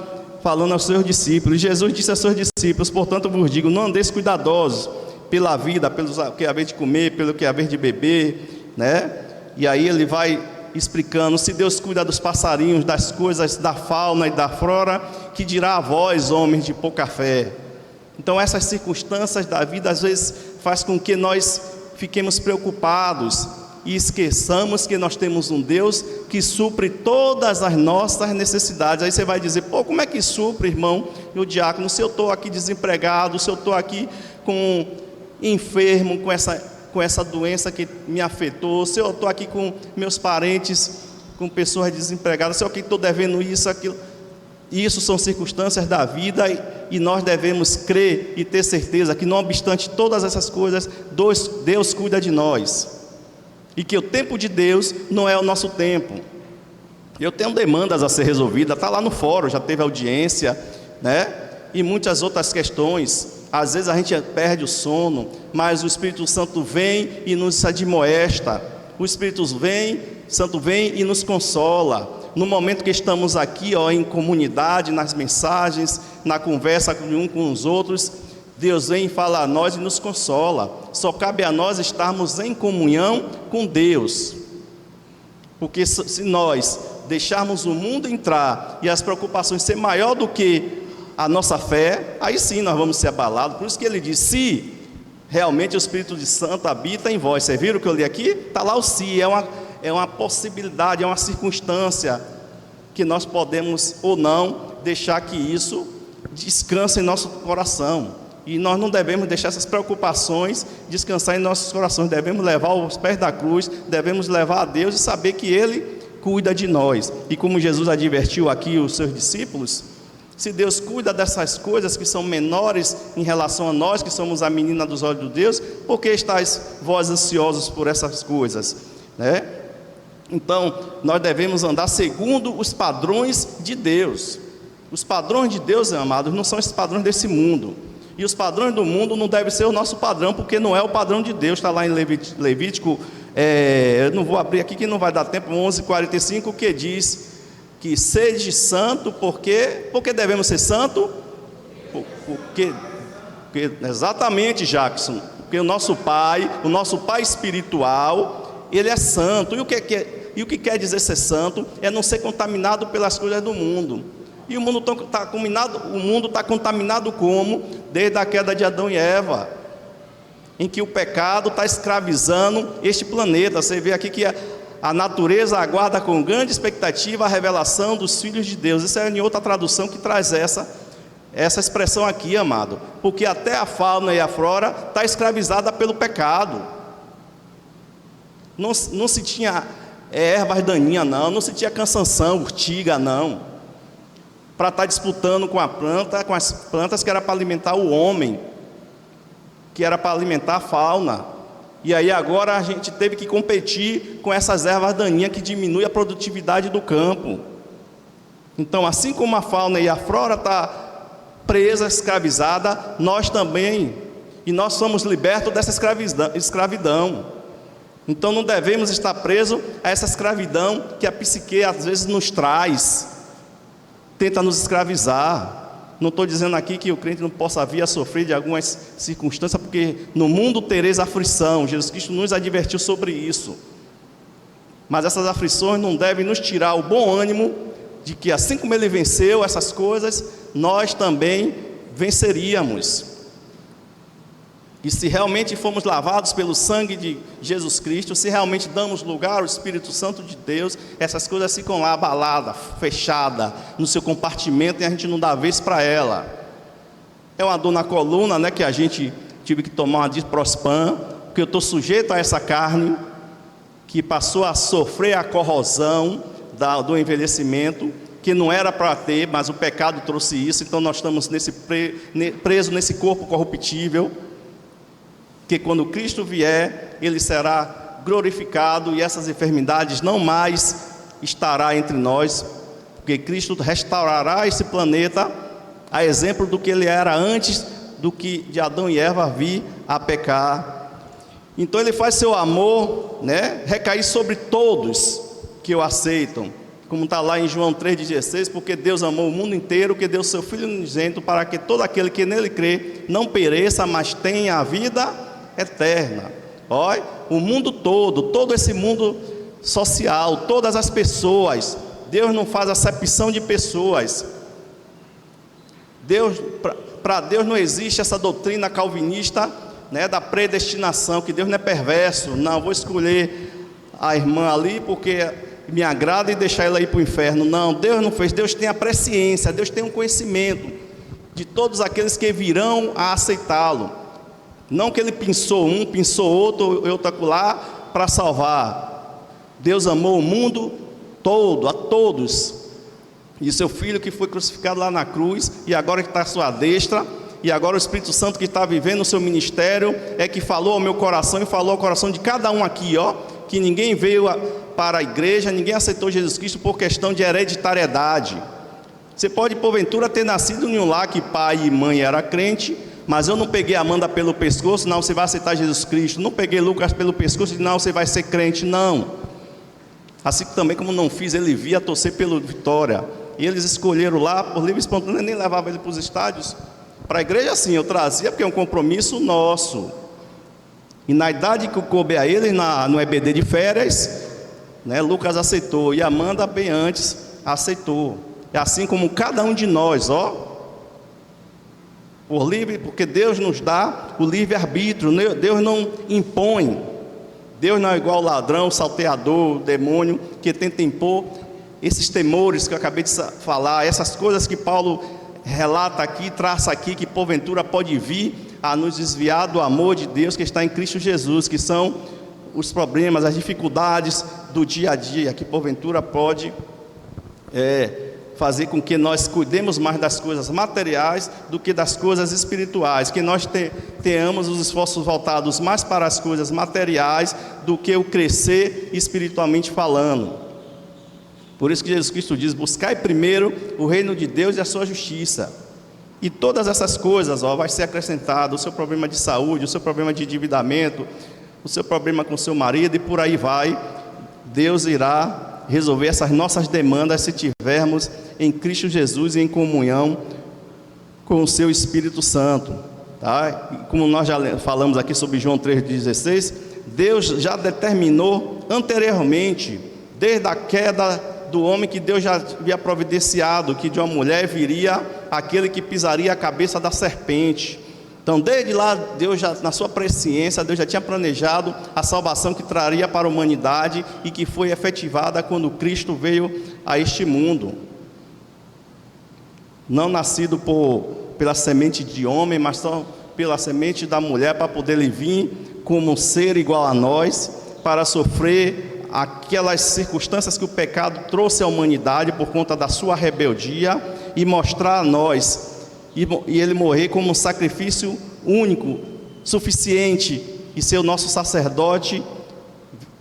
falando aos seus discípulos. Jesus disse aos seus discípulos: portanto vos digo, não andeis cuidadosos pela vida, pelo que haver de comer, pelo que haver de beber, né? E aí ele vai explicando: se Deus cuida dos passarinhos, das coisas da fauna e da flora, que dirá a vós, homens de pouca fé? Então essas circunstâncias da vida às vezes faz com que nós fiquemos preocupados e esqueçamos que nós temos um Deus que supre todas as nossas necessidades. Aí você vai dizer: pô, como é que supre, irmão e o diácono, se eu estou aqui desempregado, se eu estou aqui enfermo, com essa doença que me afetou, se eu estou aqui com meus parentes, com pessoas desempregadas, se eu estou devendo isso, aquilo. Isso são circunstâncias da vida, e nós devemos crer e ter certeza que, não obstante todas essas coisas, Deus cuida de nós, e que o tempo de Deus não é o nosso tempo. Eu tenho demandas a ser resolvidas, está lá no fórum, já teve audiência, né? E muitas outras questões. Às vezes a gente perde o sono, mas o Espírito Santo vem e nos admoesta. O Espírito Santo vem e nos consola. No momento que estamos aqui, em comunidade, nas mensagens, na conversa um com os outros, Deus vem e fala a nós e nos consola. Só cabe a nós estarmos em comunhão com Deus. Porque se nós deixarmos o mundo entrar e as preocupações ser maior do que a nossa fé, aí sim nós vamos ser abalados. Por isso que ele diz: se realmente o Espírito Santo habita em vós. Vocês viram o que eu li aqui? Está lá o se, é uma possibilidade, é uma circunstância que nós podemos ou não deixar que isso descanse em nosso coração. E nós não devemos deixar essas preocupações descansar em nossos corações. Devemos levar aos pés da cruz, devemos levar a Deus e saber que Ele cuida de nós. E como Jesus advertiu aqui os seus discípulos, se Deus cuida dessas coisas que são menores em relação a nós, que somos a menina dos olhos de Deus, por que estáis vós ansiosos por essas coisas, né? Então, nós devemos andar segundo os padrões de Deus. Os padrões de Deus, amados, não são esses padrões desse mundo. E os padrões do mundo não devem ser o nosso padrão, porque não é o padrão de Deus. Está lá em Levítico, eu não vou abrir aqui que não vai dar tempo, 11:45, que diz que sede santo, porque devemos ser santo? Porque exatamente, Jackson, porque o nosso Pai espiritual, Ele é santo. E o que quer dizer ser santo? É não ser contaminado pelas coisas do mundo. E o mundo está contaminado como? Desde a queda de Adão e Eva, em que o pecado está escravizando este planeta. Você vê aqui que a natureza aguarda com grande expectativa a revelação dos filhos de Deus. Isso é em outra tradução que traz essa expressão aqui, amado. Porque até a fauna e a flora está escravizada pelo pecado. Não se tinha ervas daninhas, não se tinha cansanção, urtiga, não, para estar disputando com as plantas que era para alimentar o homem, que era para alimentar a fauna. E aí agora a gente teve que competir com essas ervas daninhas que diminuem a produtividade do campo. Então, assim como a fauna e a flora está presa, escravizada, nós também, e nós somos libertos dessa escravidão. Então não devemos estar presos a essa escravidão que a psique às vezes nos traz, tenta nos escravizar. Não estou dizendo aqui que o crente não possa vir a sofrer de algumas circunstâncias, porque no mundo tereis aflição. Jesus Cristo nos advertiu sobre isso. Mas essas aflições não devem nos tirar o bom ânimo de que, assim como Ele venceu essas coisas, nós também venceríamos. E se realmente fomos lavados pelo sangue de Jesus Cristo, se realmente damos lugar ao Espírito Santo de Deus, essas coisas ficam lá abaladas, fechadas, no seu compartimento, e a gente não dá vez para ela. É uma dor na coluna, né, que a gente tive que tomar uma Diprospan, porque eu estou sujeito a essa carne, que passou a sofrer a corrosão do envelhecimento, que não era para ter, mas o pecado trouxe isso. Então nós estamos presos nesse corpo corruptível, que quando Cristo vier, Ele será glorificado e essas enfermidades não mais estará entre nós, porque Cristo restaurará esse planeta a exemplo do que ele era antes de Adão e Eva vir a pecar. Então Ele faz seu amor, né, recair sobre todos que o aceitam. como está lá em João 3,16, porque Deus amou o mundo inteiro, que deu seu Filho unigênito, para que todo aquele que nele crê não pereça, mas tenha a vida eterna. Olha, o mundo todo esse mundo social, todas as pessoas, Deus não faz acepção de pessoas. Para Deus não existe essa doutrina calvinista, né, da predestinação, que Deus não é perverso, não, vou escolher a irmã ali porque me agrada e deixar ela ir para o inferno. Não, Deus não fez. Deus tem a presciência, Deus tem um conhecimento de todos aqueles que virão a aceitá-lo. Não que ele pensou um, pensou outro, outro acolá para salvar. Deus amou o mundo todo, a todos, e seu Filho que foi crucificado lá na cruz, e agora que está à sua destra, e agora o Espírito Santo que está vivendo o seu ministério, é que falou ao meu coração e falou ao coração de cada um aqui, ó, que ninguém veio para a igreja, ninguém aceitou Jesus Cristo por questão de hereditariedade. Você pode porventura ter nascido em um lar que pai e mãe era crente, mas eu não peguei Amanda pelo pescoço, não, você vai aceitar Jesus Cristo. Não peguei Lucas pelo pescoço e não, você vai ser crente, não. Assim também como não fiz ele via torcer pelo Vitória, e eles escolheram lá por livre e espontâneo, nem levava ele para os estádios. Para a igreja assim, eu trazia porque é um compromisso nosso. E na idade que coube a ele, no EBD de férias, né, Lucas aceitou, e Amanda bem antes aceitou. É assim como cada um de nós, ó, por livre, porque Deus nos dá o livre-arbítrio, Deus não impõe. Deus não é igual ladrão, salteador, demônio, que tenta impor esses temores que eu acabei de falar, essas coisas que Paulo relata aqui, traça aqui, que porventura pode vir a nos desviar do amor de Deus que está em Cristo Jesus, que são os problemas, as dificuldades do dia a dia, que porventura pode fazer com que nós cuidemos mais das coisas materiais do que das coisas espirituais, que nós tenhamos os esforços voltados mais para as coisas materiais do que o crescer espiritualmente falando. Por isso que Jesus Cristo diz: buscai primeiro o reino de Deus e a sua justiça, e todas essas coisas, ó, vai ser acrescentado. O seu problema de saúde, o seu problema de endividamento, o seu problema com seu marido, e por aí vai. Deus irá resolver essas nossas demandas se tivermos em Cristo Jesus e em comunhão com o seu Espírito Santo, tá? E como nós já falamos aqui sobre João 3,16, Deus já determinou anteriormente, desde a queda do homem, que Deus já havia providenciado que de uma mulher viria aquele que pisaria a cabeça da serpente. Então, desde lá, Deus já, na sua presciência, Deus já tinha planejado a salvação que traria para a humanidade e que foi efetivada quando Cristo veio a este mundo. Não nascido pela semente de homem, mas só pela semente da mulher, para poder ele vir como um ser igual a nós, para sofrer aquelas circunstâncias que o pecado trouxe à humanidade por conta da sua rebeldia, e mostrar a nós, e ele morrer como um sacrifício único, suficiente, e ser o nosso sacerdote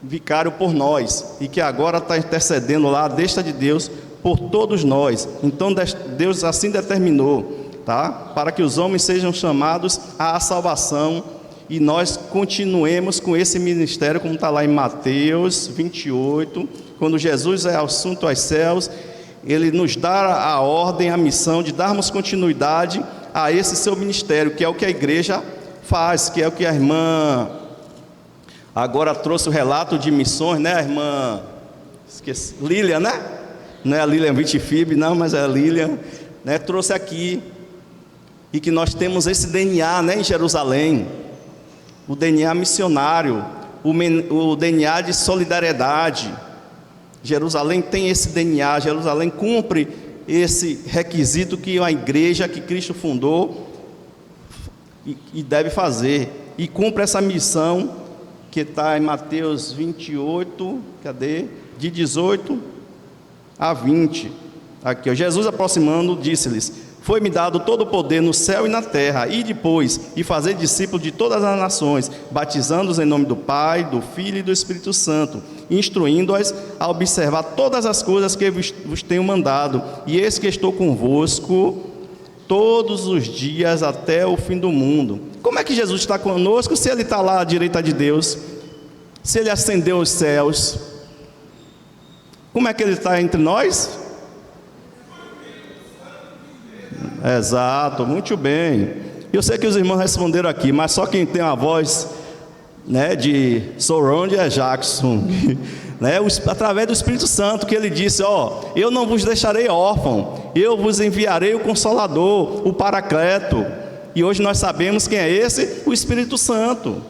vicário por nós, e que agora está intercedendo lá à destra de Deus por todos nós. Então Deus assim determinou, tá? Para que os homens sejam chamados à salvação, e nós continuemos com esse ministério, como está lá em Mateus 28, quando Jesus é assunto aos céus, ele nos dá a ordem, a missão de darmos continuidade a esse seu ministério, que é o que a igreja faz, que é o que a irmã agora trouxe o relato de missões, né, a irmã Lilian, né? Não é a Lilian Vitifib, não, mas é a Lilian, né? Trouxe aqui, e que nós temos esse DNA, né, em Jerusalém, o DNA missionário, o DNA de solidariedade. Jerusalém tem esse DNA, Jerusalém cumpre esse requisito que a igreja que Cristo fundou e deve fazer, e cumpre essa missão que está em Mateus 28, de 18 a 20, aqui, ó. Jesus aproximando, disse-lhes: foi-me dado todo o poder no céu e na terra, e depois, e fazer discípulos de todas as nações, batizando-os em nome do Pai, do Filho e do Espírito Santo, instruindo-os a observar todas as coisas que vos tenho mandado, e eis que estou convosco todos os dias até o fim do mundo. Como é que Jesus está conosco se ele está lá à direita de Deus, se ele ascendeu aos céus? Como é que ele está entre nós? Exato, muito bem. Eu sei que os irmãos responderam aqui, mas só quem tem a voz, né, de surround é Jackson, né, através do Espírito Santo, que ele disse: ó, eu não vos deixarei órfão, eu vos enviarei o Consolador, o Paracleto. E hoje nós sabemos quem é esse? O Espírito Santo.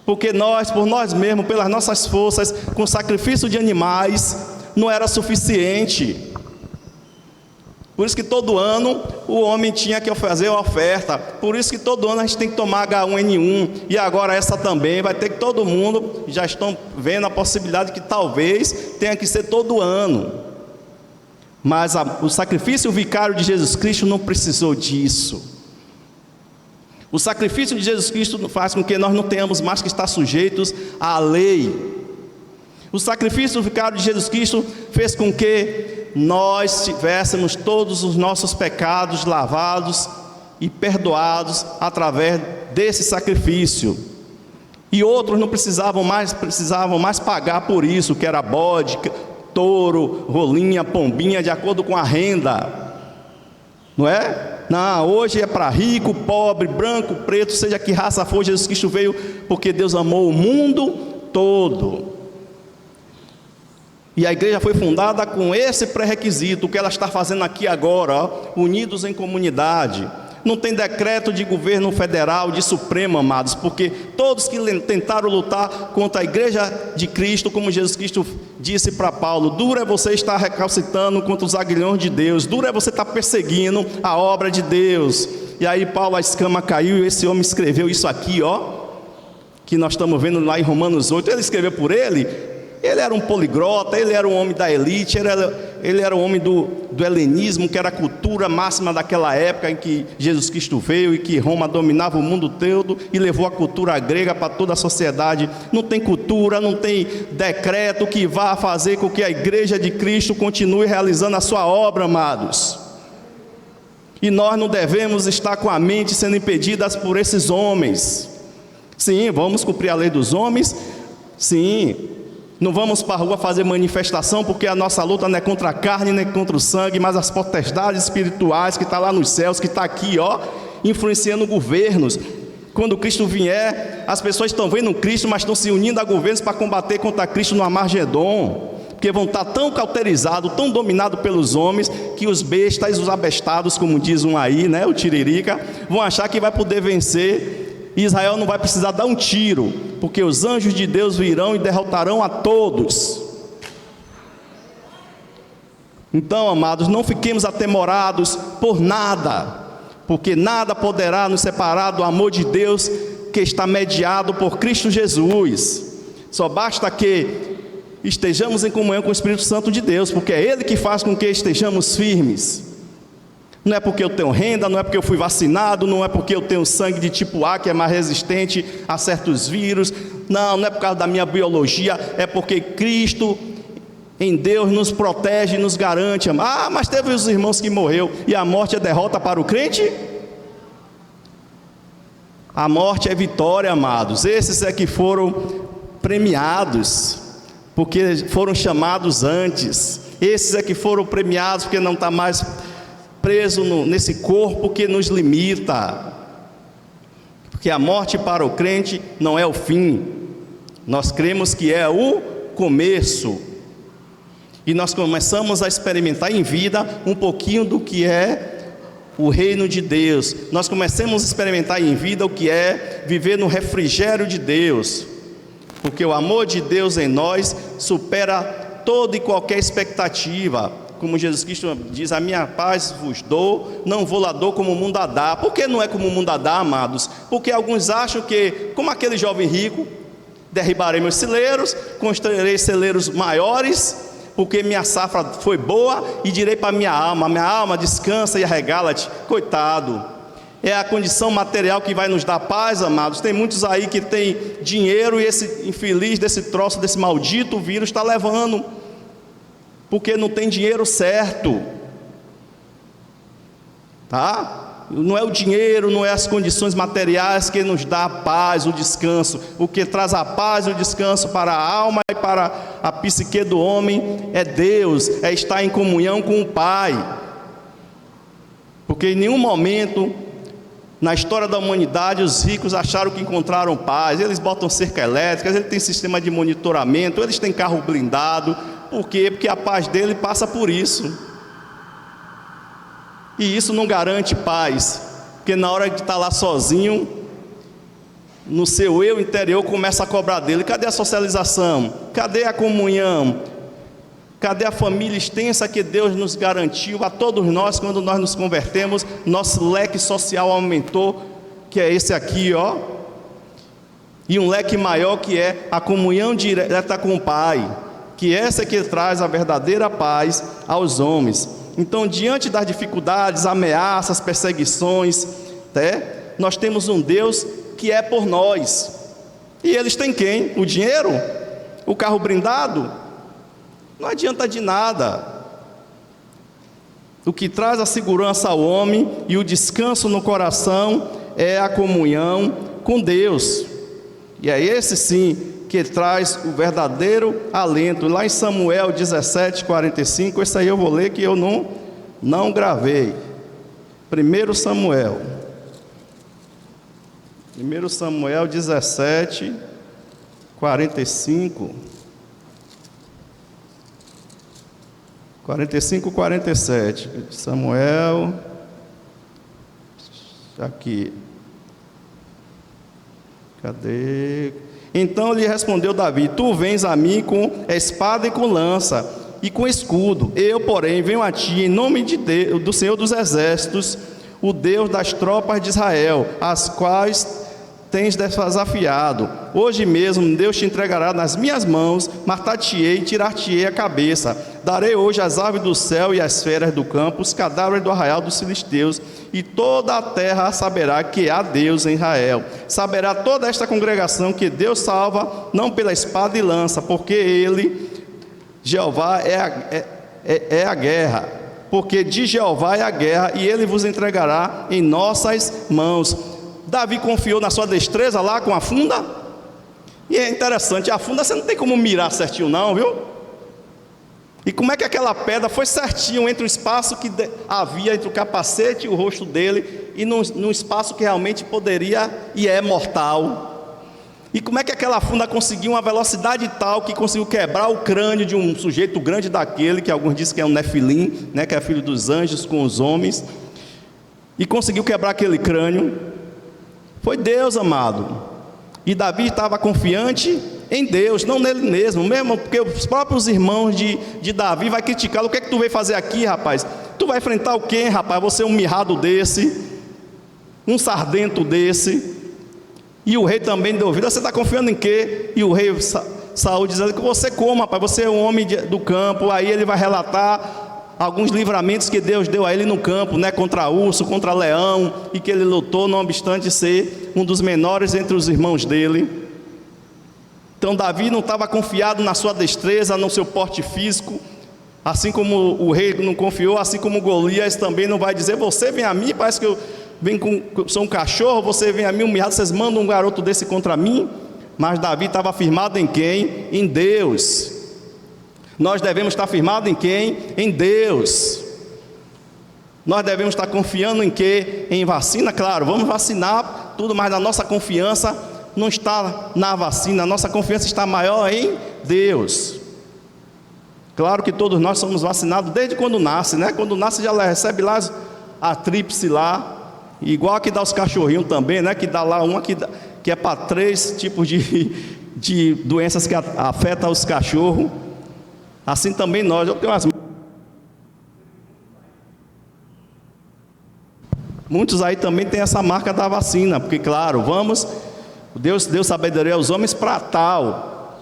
Porque nós, por nós mesmos, pelas nossas forças, com sacrifício de animais, não era suficiente. Por isso que todo ano o homem tinha que fazer uma oferta. Por isso que todo ano a gente tem que tomar H1N1. E agora essa também vai ter que todo mundo, já estão vendo a possibilidade que talvez tenha que ser todo ano. Mas o sacrifício vicário de Jesus Cristo não precisou disso. O sacrifício de Jesus Cristo faz com que nós não tenhamos mais que estar sujeitos à lei. O sacrifício vicário de Jesus Cristo fez com que nós tivéssemos todos os nossos pecados lavados e perdoados através desse sacrifício. E outros não precisavam mais pagar por isso, que era bode, touro, rolinha, pombinha, de acordo com a renda. Não é? Não, hoje é para rico, pobre, branco, preto, seja que raça for, Jesus Cristo veio porque Deus amou o mundo todo. E a igreja foi fundada com esse pré-requisito, o que ela está fazendo aqui agora, ó, unidos em comunidade. Não tem decreto de governo federal, de Supremo, amados, porque todos que tentaram lutar contra a igreja de Cristo, como Jesus Cristo disse para Paulo: duro é você estar recalcitrando contra os aguilhões de Deus, duro é você estar perseguindo a obra de Deus. E aí Paulo, a escama caiu, e esse homem escreveu isso aqui, ó, que nós estamos vendo lá em Romanos 8, ele escreveu por ele. Ele era um poliglota, ele era um homem da elite, ele era um homem do helenismo, que era a cultura máxima daquela época em que Jesus Cristo veio e que Roma dominava o mundo todo e levou a cultura grega para toda a sociedade. Não tem cultura, não tem decreto que vá fazer com que a igreja de Cristo continue realizando a sua obra, amados. E nós não devemos estar com a mente sendo impedidas por esses homens. Sim, vamos cumprir a lei dos homens, sim. Não vamos para a rua fazer manifestação, porque a nossa luta não é contra a carne, nem contra o sangue, mas as potestades espirituais que estão lá nos céus, que está aqui, ó, influenciando governos. Quando Cristo vier, as pessoas estão vendo Cristo, mas estão se unindo a governos para combater contra Cristo no Armagedon, porque vão estar tão cauterizados, tão dominados pelos homens, que os bestas, os abestados, como diz um aí, né, o Tiririca, vão achar que vai poder vencer. Israel não vai precisar dar um tiro, porque os anjos de Deus virão e derrotarão a todos. Então, amados, não fiquemos atemorados por nada, porque nada poderá nos separar do amor de Deus que está mediado por Cristo Jesus. Só basta que estejamos em comunhão com o Espírito Santo de Deus, porque é Ele que faz com que estejamos firmes. Não é porque eu tenho renda, não é porque eu fui vacinado, não é porque eu tenho sangue de tipo A, que é mais resistente a certos vírus. Não é por causa da minha biologia, é porque Cristo em Deus nos protege e nos garante. Ah, mas teve os irmãos que morreu, e a morte é derrota para o crente? A morte é vitória, amados. Esses é que foram premiados, porque foram chamados antes. Esses é que foram premiados, porque não está mais preso nesse corpo que nos limita. Porque a morte para o crente não é o fim. Nós cremos que é o começo. E nós começamos a experimentar em vida um pouquinho do que é o reino de Deus. Nós começamos a experimentar em vida o que é viver no refrigério de Deus. Porque o amor de Deus em nós supera toda e qualquer expectativa. Como Jesus Cristo diz: a minha paz vos dou, não vou lá dou como o mundo a dá. Por que não é como o mundo a dá, amados? Porque alguns acham que, como aquele jovem rico, derribarei meus celeiros, construirei celeiros maiores, porque minha safra foi boa, e direi para minha alma, descansa e arregala-te. Coitado, é a condição material que vai nos dar paz, amados. Tem muitos aí que tem dinheiro, e esse infeliz desse troço, desse maldito vírus está levando, porque não tem dinheiro certo, tá? Não é o dinheiro, não é as condições materiais que nos dá a paz, o descanso. O que traz a paz e o descanso para a alma e para a psique do homem é Deus, é estar em comunhão com o Pai. Porque em nenhum momento na história da humanidade os ricos acharam que encontraram paz. Eles botam cerca elétrica, eles têm sistema de monitoramento, eles têm carro blindado. Por quê? Porque a paz dele passa por isso. E isso não garante paz, porque na hora de estar lá sozinho, no seu eu interior começa a cobrar dele. Cadê a socialização? Cadê a comunhão? Cadê a família extensa que Deus nos garantiu a todos nós quando nós nos convertemos? Nosso leque social aumentou, que é esse aqui, ó. E um leque maior, que é a comunhão direta com o Pai, que essa é que traz a verdadeira paz aos homens. Então, diante das dificuldades, ameaças, perseguições, nós temos um Deus que é por nós. E eles têm quem? O dinheiro? O carro blindado? Não adianta de nada. O que traz a segurança ao homem e o descanso no coração é a comunhão com Deus. E é esse sim que traz o verdadeiro alento. Lá em Samuel 17:45, esse aí eu vou ler que eu não gravei. 1 Samuel 17:45. 47. Samuel, aqui, cadê? Então lhe respondeu Davi: tu vens a mim com espada e com lança e com escudo, eu porém venho a ti em nome do Senhor dos Exércitos, o Deus das tropas de Israel, as quais tens desafiado. Hoje mesmo Deus te entregará nas minhas mãos, matar-te-ei e tirar-te-ei a cabeça. Darei hoje as aves do céu e as feras do campo, os cadáveres do arraial dos filisteus, e toda a terra saberá que há Deus em Israel. Saberá toda esta congregação que Deus salva, não pela espada e lança, porque Ele, Jeová, é a guerra. Porque de Jeová é a guerra, e Ele vos entregará em nossas mãos. Davi confiou na sua destreza lá com a funda. E é interessante, a funda você não tem como mirar certinho não, viu? E como é que aquela pedra foi certinho entre o espaço que havia entre o capacete e o rosto dele, e num espaço que realmente poderia e é mortal? E como é que aquela funda conseguiu uma velocidade tal que conseguiu quebrar o crânio de um sujeito grande daquele, que alguns dizem que é um Nefilim, né, que é filho dos anjos com os homens, e conseguiu quebrar aquele crânio? Foi Deus, amado. E Davi estava confiante em Deus, não nele mesmo, porque os próprios irmãos de Davi vai criticá-lo. O que é que tu veio fazer aqui, rapaz? Tu vai enfrentar o quê, rapaz? Você é um mirrado desse, um sardento desse. E o rei também deu ouvido. Você está confiando em quê? E o rei Saul dizendo que você como, rapaz? Você é um homem do campo. Aí ele vai relatar alguns livramentos que Deus deu a ele no campo, né, contra urso, contra leão, e que ele lutou, não obstante ser um dos menores entre os irmãos dele. Então Davi não estava confiado na sua destreza, no seu porte físico, assim como o rei não confiou, assim como Golias também não vai dizer: você vem a mim, parece que eu sou um cachorro, você vem a mim humilhado, vocês mandam um garoto desse contra mim. Mas Davi estava firmado em quem? Em Deus. Nós devemos estar firmados em quem? Em Deus. Nós devemos estar confiando em quê? Em vacina, claro, vamos vacinar tudo, mas a nossa confiança não está na vacina, a nossa confiança está maior em Deus. Claro que todos nós somos vacinados desde quando nasce, né? Quando nasce já recebe lá a tríplice lá, igual que dá os cachorrinhos também, né? Que dá lá uma que é para 3 tipos de doenças que afetam os cachorros. Assim também nós, eu tenho muitos aí também tem essa marca da vacina, porque claro, Deus deu sabedoria aos homens para tal,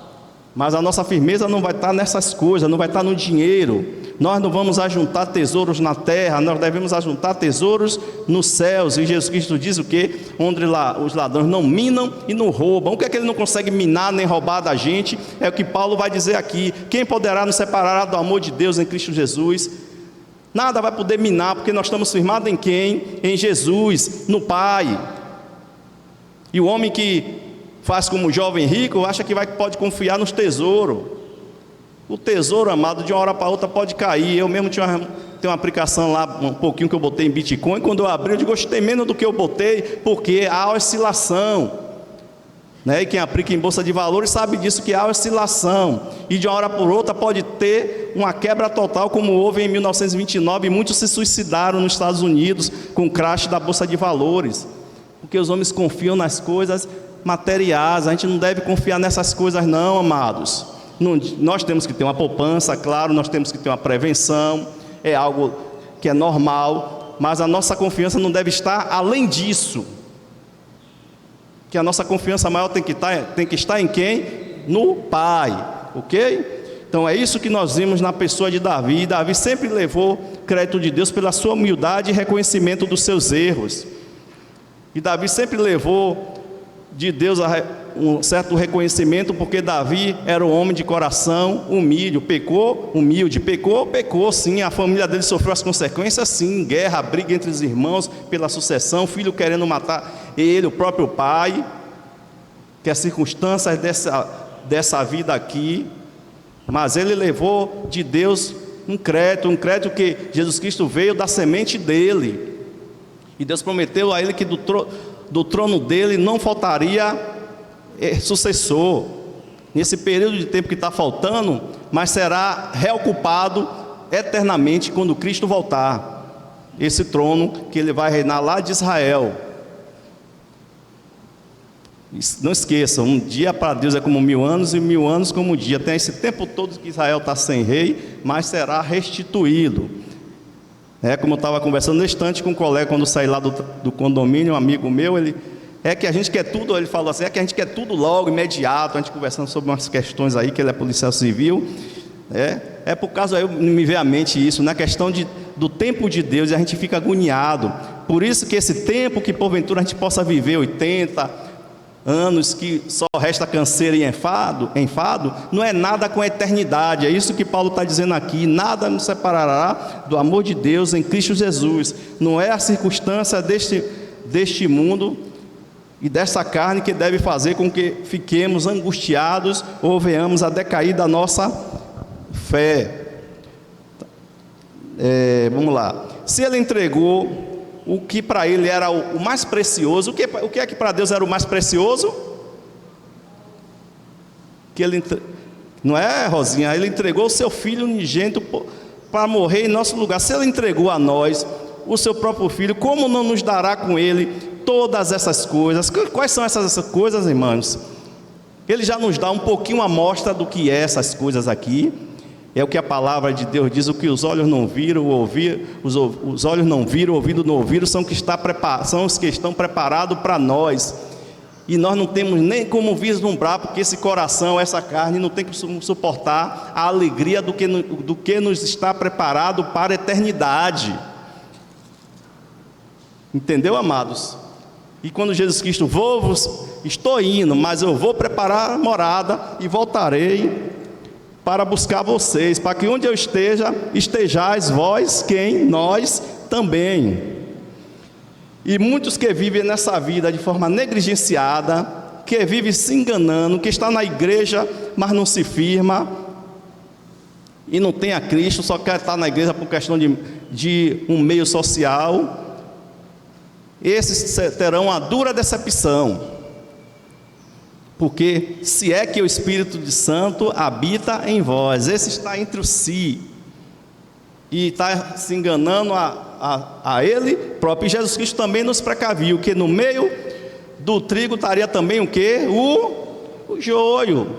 mas a nossa firmeza não vai estar nessas coisas, não vai estar no dinheiro. Nós não vamos ajuntar tesouros na terra, nós devemos ajuntar tesouros nos céus. E Jesus Cristo diz o quê? Onde lá os ladrões não minam e não roubam. O que é que ele não consegue minar nem roubar da gente? É o que Paulo vai dizer aqui: quem poderá nos separar do amor de Deus em Cristo Jesus? Nada vai poder minar, porque nós estamos firmados em quem? Em Jesus, no Pai. E o homem que faz como o jovem rico acha que pode confiar nos tesouros. O tesouro, amado, de uma hora para outra pode cair. Eu mesmo tenho uma aplicação lá, um pouquinho que eu botei em Bitcoin. Quando eu abri, eu digo, gostei menos do que eu botei, porque há oscilação. E quem aplica em Bolsa de Valores sabe disso, que há oscilação. E de uma hora por outra pode ter uma quebra total, como houve em 1929. E muitos se suicidaram nos Estados Unidos com o crash da Bolsa de Valores. Porque os homens confiam nas coisas materiais. A gente não deve confiar nessas coisas não, amados. Nós temos que ter uma poupança, claro, nós temos que ter uma prevenção, é algo que é normal, mas a nossa confiança não deve estar além disso. Que a nossa confiança maior tem que estar em quem? No Pai, ok? Então é isso que nós vimos na pessoa de Davi. E Davi sempre levou crédito de Deus pela sua humildade e reconhecimento dos seus erros. E Davi sempre levou de Deus um certo reconhecimento, porque Davi era um homem de coração humilde, pecou sim, a família dele sofreu as consequências sim, guerra, briga entre os irmãos pela sucessão, filho querendo matar ele, o próprio pai, que as circunstâncias dessa vida aqui, mas ele levou de Deus um crédito que Jesus Cristo veio da semente dele, e Deus prometeu a ele que do trono dele não faltaria sucessor, nesse período de tempo que está faltando, mas será reocupado eternamente quando Cristo voltar, esse trono que ele vai reinar lá de Israel. Não esqueçam, um dia para Deus é como 1000 anos, e 1000 anos como um dia. Tem esse tempo todo que Israel está sem rei, mas será restituído. Como eu estava conversando no instante com um colega, quando saí lá do condomínio, um amigo meu, ele falou assim, que a gente quer tudo logo, imediato. A gente conversando sobre umas questões aí, que ele é policial civil, por causa, aí me veio à mente isso, na questão do tempo de Deus, e a gente fica agoniado. Por isso que esse tempo que porventura a gente possa viver 80 anos, que só resta canseira e enfado, não é nada com a eternidade. É isso que Paulo está dizendo aqui: nada nos separará do amor de Deus em Cristo Jesus. Não é a circunstância deste mundo e dessa carne que deve fazer com que fiquemos angustiados ou venhamos a decair da nossa fé. Vamos lá. Se ele entregou o que para ele era o mais precioso, o que é que para Deus era o mais precioso? Não é, Rosinha? Ele entregou o seu Filho unigênito para morrer em nosso lugar. Se ele entregou a nós o seu próprio Filho, como não nos dará com ele todas essas coisas? Quais são essas coisas, irmãos? Ele já nos dá um pouquinho a amostra do que é essas coisas aqui. É o que a palavra de Deus diz: o que os olhos não viram, os olhos não viram, o ouvido não ouviram, são os que estão preparados para nós. E nós não temos nem como vislumbrar, porque esse coração, essa carne, não tem que suportar a alegria do que nos está preparado para a eternidade. Entendeu, amados? E quando Jesus Cristo, estou indo, mas eu vou preparar a morada e voltarei para buscar vocês, para que onde eu estejais vós, quem? Nós também. E muitos que vivem nessa vida de forma negligenciada, que vivem se enganando, que está na igreja, mas não se firma, e não tem a Cristo, só quer estar na igreja por questão de um meio social, esses terão a dura decepção. Porque se é que o Espírito de Santo habita em vós, esse está entre si, e está se enganando a ele próprio. E Jesus Cristo também nos precaviu, que no meio do trigo estaria também o quê? O joio.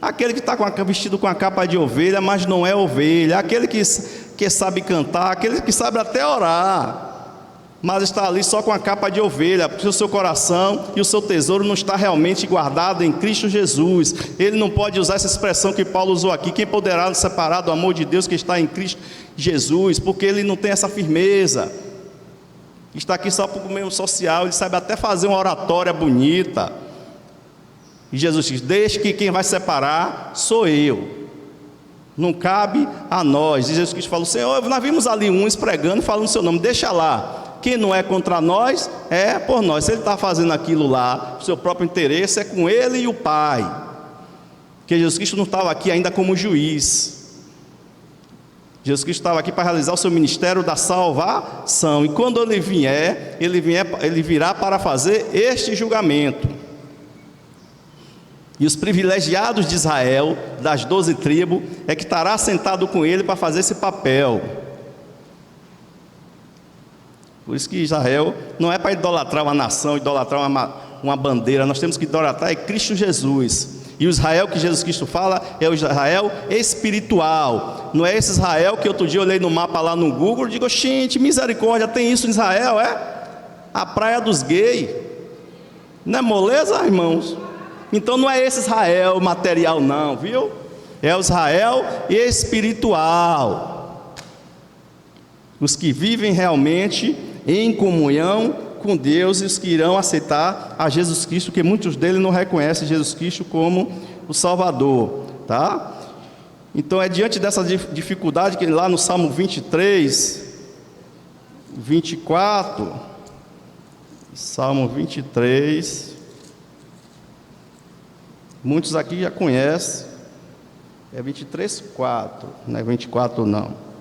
Aquele que está vestido com a capa de ovelha, mas não é ovelha. Aquele que sabe cantar, aquele que sabe até orar, mas está ali só com a capa de ovelha, porque o seu coração e o seu tesouro não está realmente guardado em Cristo Jesus. Ele não pode usar essa expressão que Paulo usou aqui: quem poderá nos separar do amor de Deus que está em Cristo Jesus? Porque ele não tem essa firmeza, está aqui só para o meio social. Ele sabe até fazer uma oratória bonita, e Jesus diz: deixe que quem vai separar sou eu, não cabe a nós. E Jesus Cristo falou: Senhor, nós vimos ali uns pregando, falando o seu nome, deixa lá. Quem não é contra nós, é por nós. Se ele está fazendo aquilo lá, o seu próprio interesse é com ele e o Pai. Porque Jesus Cristo não estava aqui ainda como juiz. Jesus Cristo estava aqui para realizar o seu ministério da salvação. E quando ele virá para fazer este julgamento. E os privilegiados de Israel, das 12 tribos, é que estará sentado com ele para fazer esse papel. Por isso que Israel não é para idolatrar uma nação, idolatrar uma bandeira. Nós temos que idolatrar Cristo Jesus. E o Israel que Jesus Cristo fala é o Israel espiritual. Não é esse Israel que outro dia eu olhei no mapa lá no Google e digo, gente, misericórdia, tem isso em Israel, é? A praia dos gays. Não é moleza, irmãos? Então não é esse Israel material não, viu? É o Israel espiritual. Os que vivem realmente em comunhão com Deus e os que irão aceitar a Jesus Cristo, que muitos deles não reconhecem Jesus Cristo como o Salvador, tá? Então é diante dessa dificuldade que lá no Salmo 23, 24, Salmo 23, muitos aqui já conhecem, é 23, 4, não é 24 não.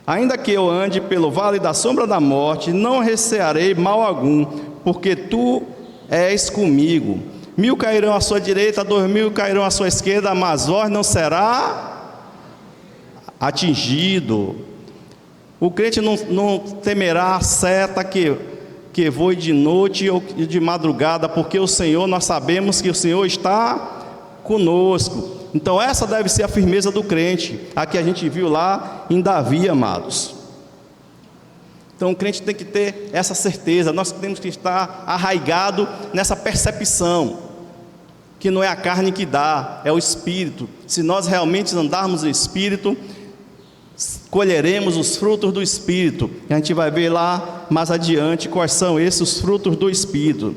Ainda que eu ande pelo vale da sombra da morte, não recearei mal algum, porque tu és comigo. 1000 cairão à sua direita, 2000 cairão à sua esquerda, mas vós não será atingido. O crente não temerá a seta que voe de noite ou de madrugada, porque o Senhor, nós sabemos que o Senhor está conosco. Então essa deve ser a firmeza do crente, a que a gente viu lá em Davi, amados. Então o crente tem que ter essa certeza, nós temos que estar arraigado nessa percepção, que não é a carne que dá, é o Espírito. Se nós realmente andarmos em Espírito, colheremos os frutos do Espírito. A gente vai ver lá mais adiante quais são esses frutos do Espírito.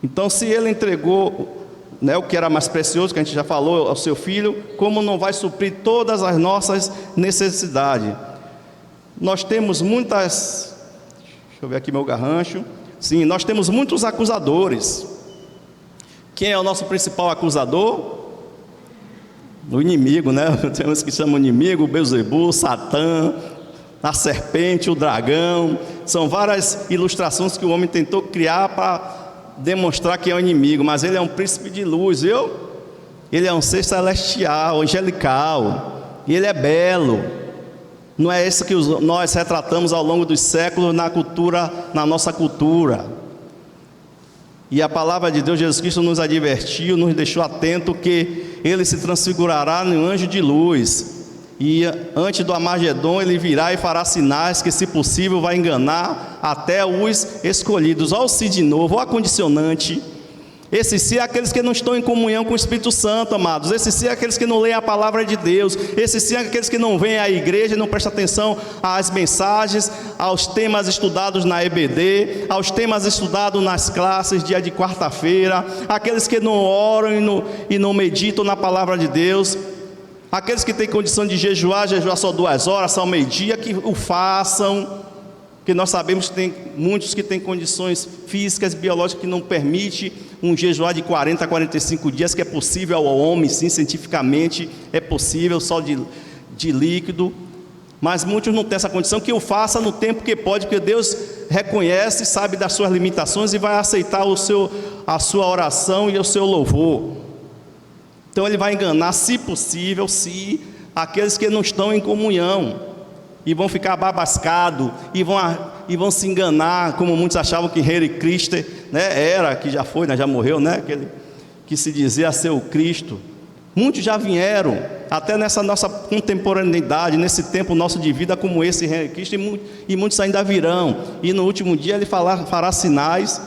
Então se ele entregou o que era mais precioso, que a gente já falou, ao seu filho, como não vai suprir todas as nossas necessidades? Nós temos muitas, deixa eu ver aqui meu garrancho, sim, nós temos muitos acusadores. Quem é o nosso principal acusador? O inimigo, né? Temos que chamar o inimigo, o Beelzebul, Satã, a serpente, o dragão. São várias ilustrações que o homem tentou criar para demonstrar que é o inimigo, mas ele é um príncipe de luz, viu? Ele é um ser celestial, angelical, e ele é belo. Não é esse que nós retratamos ao longo dos séculos na nossa cultura. E a palavra de Deus, Jesus Cristo nos advertiu, nos deixou atento que ele se transfigurará no anjo de luz. E antes do Armagedon ele virá e fará sinais que, se possível, vai enganar até os escolhidos. Olha o se de novo, olha a condicionante. Esse se é aqueles que não estão em comunhão com o Espírito Santo, amados. Esse se é aqueles que não leem a palavra de Deus. Esse se é aqueles que não vêm à igreja e não prestam atenção às mensagens, aos temas estudados na EBD, aos temas estudados nas classes dia de quarta-feira. Aqueles que não oram e não meditam na palavra de Deus. Aqueles que têm condição de jejuar só 2 horas, só ao meio-dia, que o façam, porque nós sabemos que tem muitos que têm condições físicas, biológicas, que não permite um jejuar de 40 a 45 dias, que é possível ao homem, sim, cientificamente é possível, só de líquido, mas muitos não têm essa condição, que o faça no tempo que pode, porque Deus reconhece, sabe das suas limitações e vai aceitar a sua oração e o seu louvor. Então ele vai enganar, se possível, aqueles que não estão em comunhão, e vão ficar babascados, e vão se enganar, como muitos achavam que Henry Cristo, né, que já foi, né, já morreu, né, aquele que se dizia ser o Cristo. Muitos já vieram, até nessa nossa contemporaneidade, nesse tempo nosso de vida, como esse Henry Cristo, e muitos ainda virão, e no último dia ele fará sinais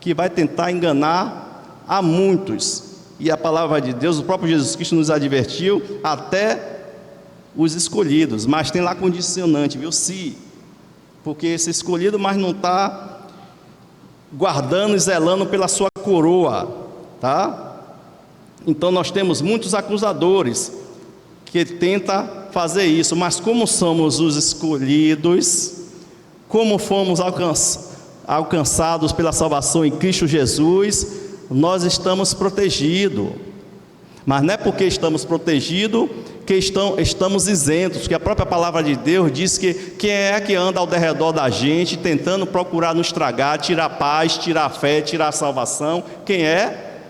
que vai tentar enganar a muitos. E a palavra de Deus, o próprio Jesus Cristo nos advertiu, até os escolhidos, mas tem lá condicionante, viu? Se, porque esse escolhido, mas não está guardando e zelando pela sua coroa, tá? Então nós temos muitos acusadores que tentam fazer isso, mas como somos os escolhidos, como fomos alcançados pela salvação em Cristo Jesus, nós estamos protegidos. Mas não é porque estamos protegidos que estamos isentos, porque a própria palavra de Deus diz que quem é que anda ao derredor da gente, tentando procurar nos estragar, tirar a paz, tirar a fé, tirar a salvação? Quem é?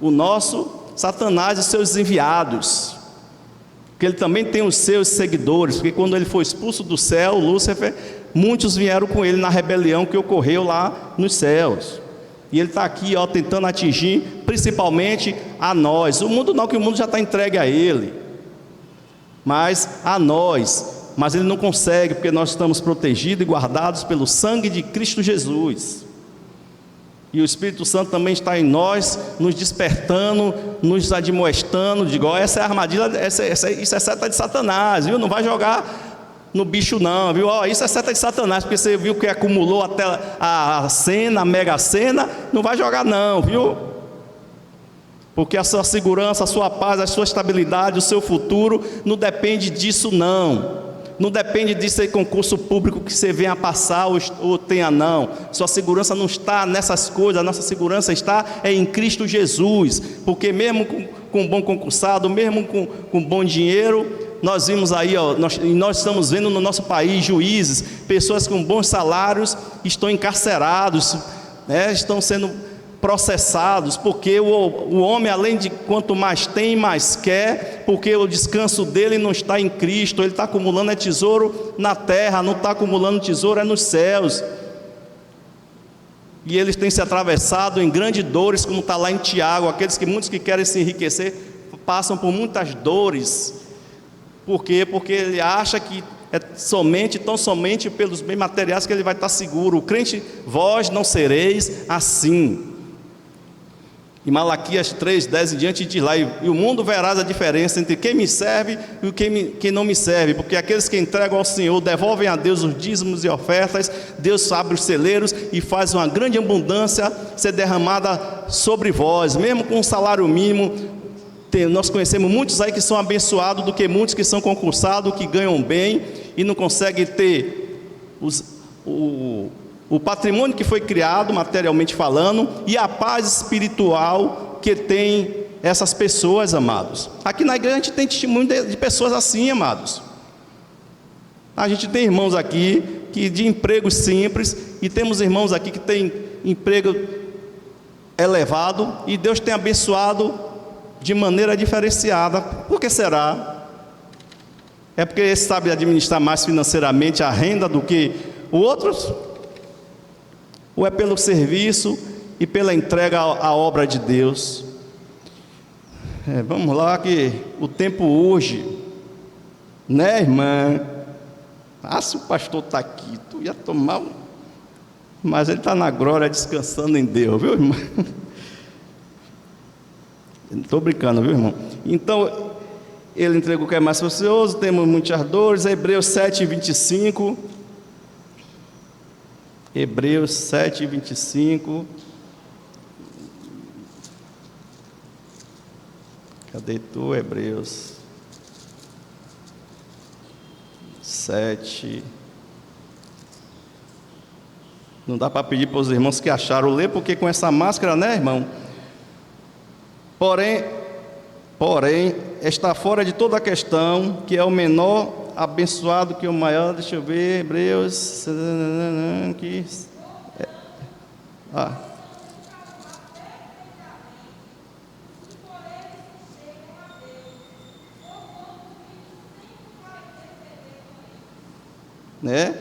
O nosso Satanás e seus enviados. Porque ele também tem os seus seguidores, porque quando ele foi expulso do céu, Lúcifer, muitos vieram com ele na rebelião que ocorreu lá nos céus. E ele está aqui, ó, tentando atingir principalmente a nós. O mundo não, que o mundo já está entregue a ele, mas a nós. Mas ele não consegue, porque nós estamos protegidos e guardados pelo sangue de Cristo Jesus. E o Espírito Santo também está em nós, nos despertando, nos admoestando. Digo, ó, essa é a armadilha, isso é seta de Satanás, viu? Não vai jogar no bicho não, viu? Ó, isso é seta de Satanás, porque você viu que acumulou até a cena, a mega cena, não vai jogar não, viu? Porque a sua segurança, a sua paz, a sua estabilidade, o seu futuro não depende disso não. Não depende disso aí, concurso público que você venha passar ou tenha não. Sua segurança não está nessas coisas, a nossa segurança está em Cristo Jesus. Porque mesmo com um bom concursado, mesmo com bom dinheiro, nós vimos aí, ó, nós estamos vendo no nosso país juízes, pessoas com bons salários estão encarcerados, né, estão sendo processados, porque o homem, além de quanto mais tem, mais quer, porque o descanso dele não está em Cristo, ele está acumulando tesouro na terra, não está acumulando tesouro nos céus, e eles têm se atravessado em grandes dores, como está lá em Tiago, muitos que querem se enriquecer, passam por muitas dores. Por quê? Porque ele acha que é tão somente pelos bens materiais que ele vai estar seguro. O crente, vós não sereis assim. Em Malaquias 3:10 em diante diz lá, e o mundo verás a diferença entre quem me serve e quem não me serve, porque aqueles que entregam ao Senhor, devolvem a Deus os dízimos e ofertas, Deus abre os celeiros e faz uma grande abundância ser derramada sobre vós, mesmo com um salário mínimo. Nós conhecemos muitos aí que são abençoados do que muitos que são concursados, que ganham bem e não conseguem ter o patrimônio que foi criado, materialmente falando, e a paz espiritual que tem essas pessoas, amados. Aqui na igreja a gente tem testemunho de pessoas assim, amados. A gente tem irmãos aqui que de empregos simples, e temos irmãos aqui que têm emprego elevado, e Deus tem abençoado de maneira diferenciada. Por que será? É porque ele sabe administrar mais financeiramente a renda do que os outros? Ou é pelo serviço e pela entrega à obra de Deus? Vamos lá, que o tempo urge, né, irmã? Se o pastor está aqui, tu ia tomar mas ele está na glória, descansando em Deus, viu, irmã? Estou brincando, viu, irmão? Então, ele entregou o que é mais precioso, temos muitas dores. Hebreus 7:25. Hebreus 7:25. Cadê tu, Hebreus 7? Não dá para pedir para os irmãos que acharam ler, porque com essa máscara, né, irmão? Porém, está fora de toda a questão que é o menor abençoado que o maior. Deixa eu ver, Hebreus. Né?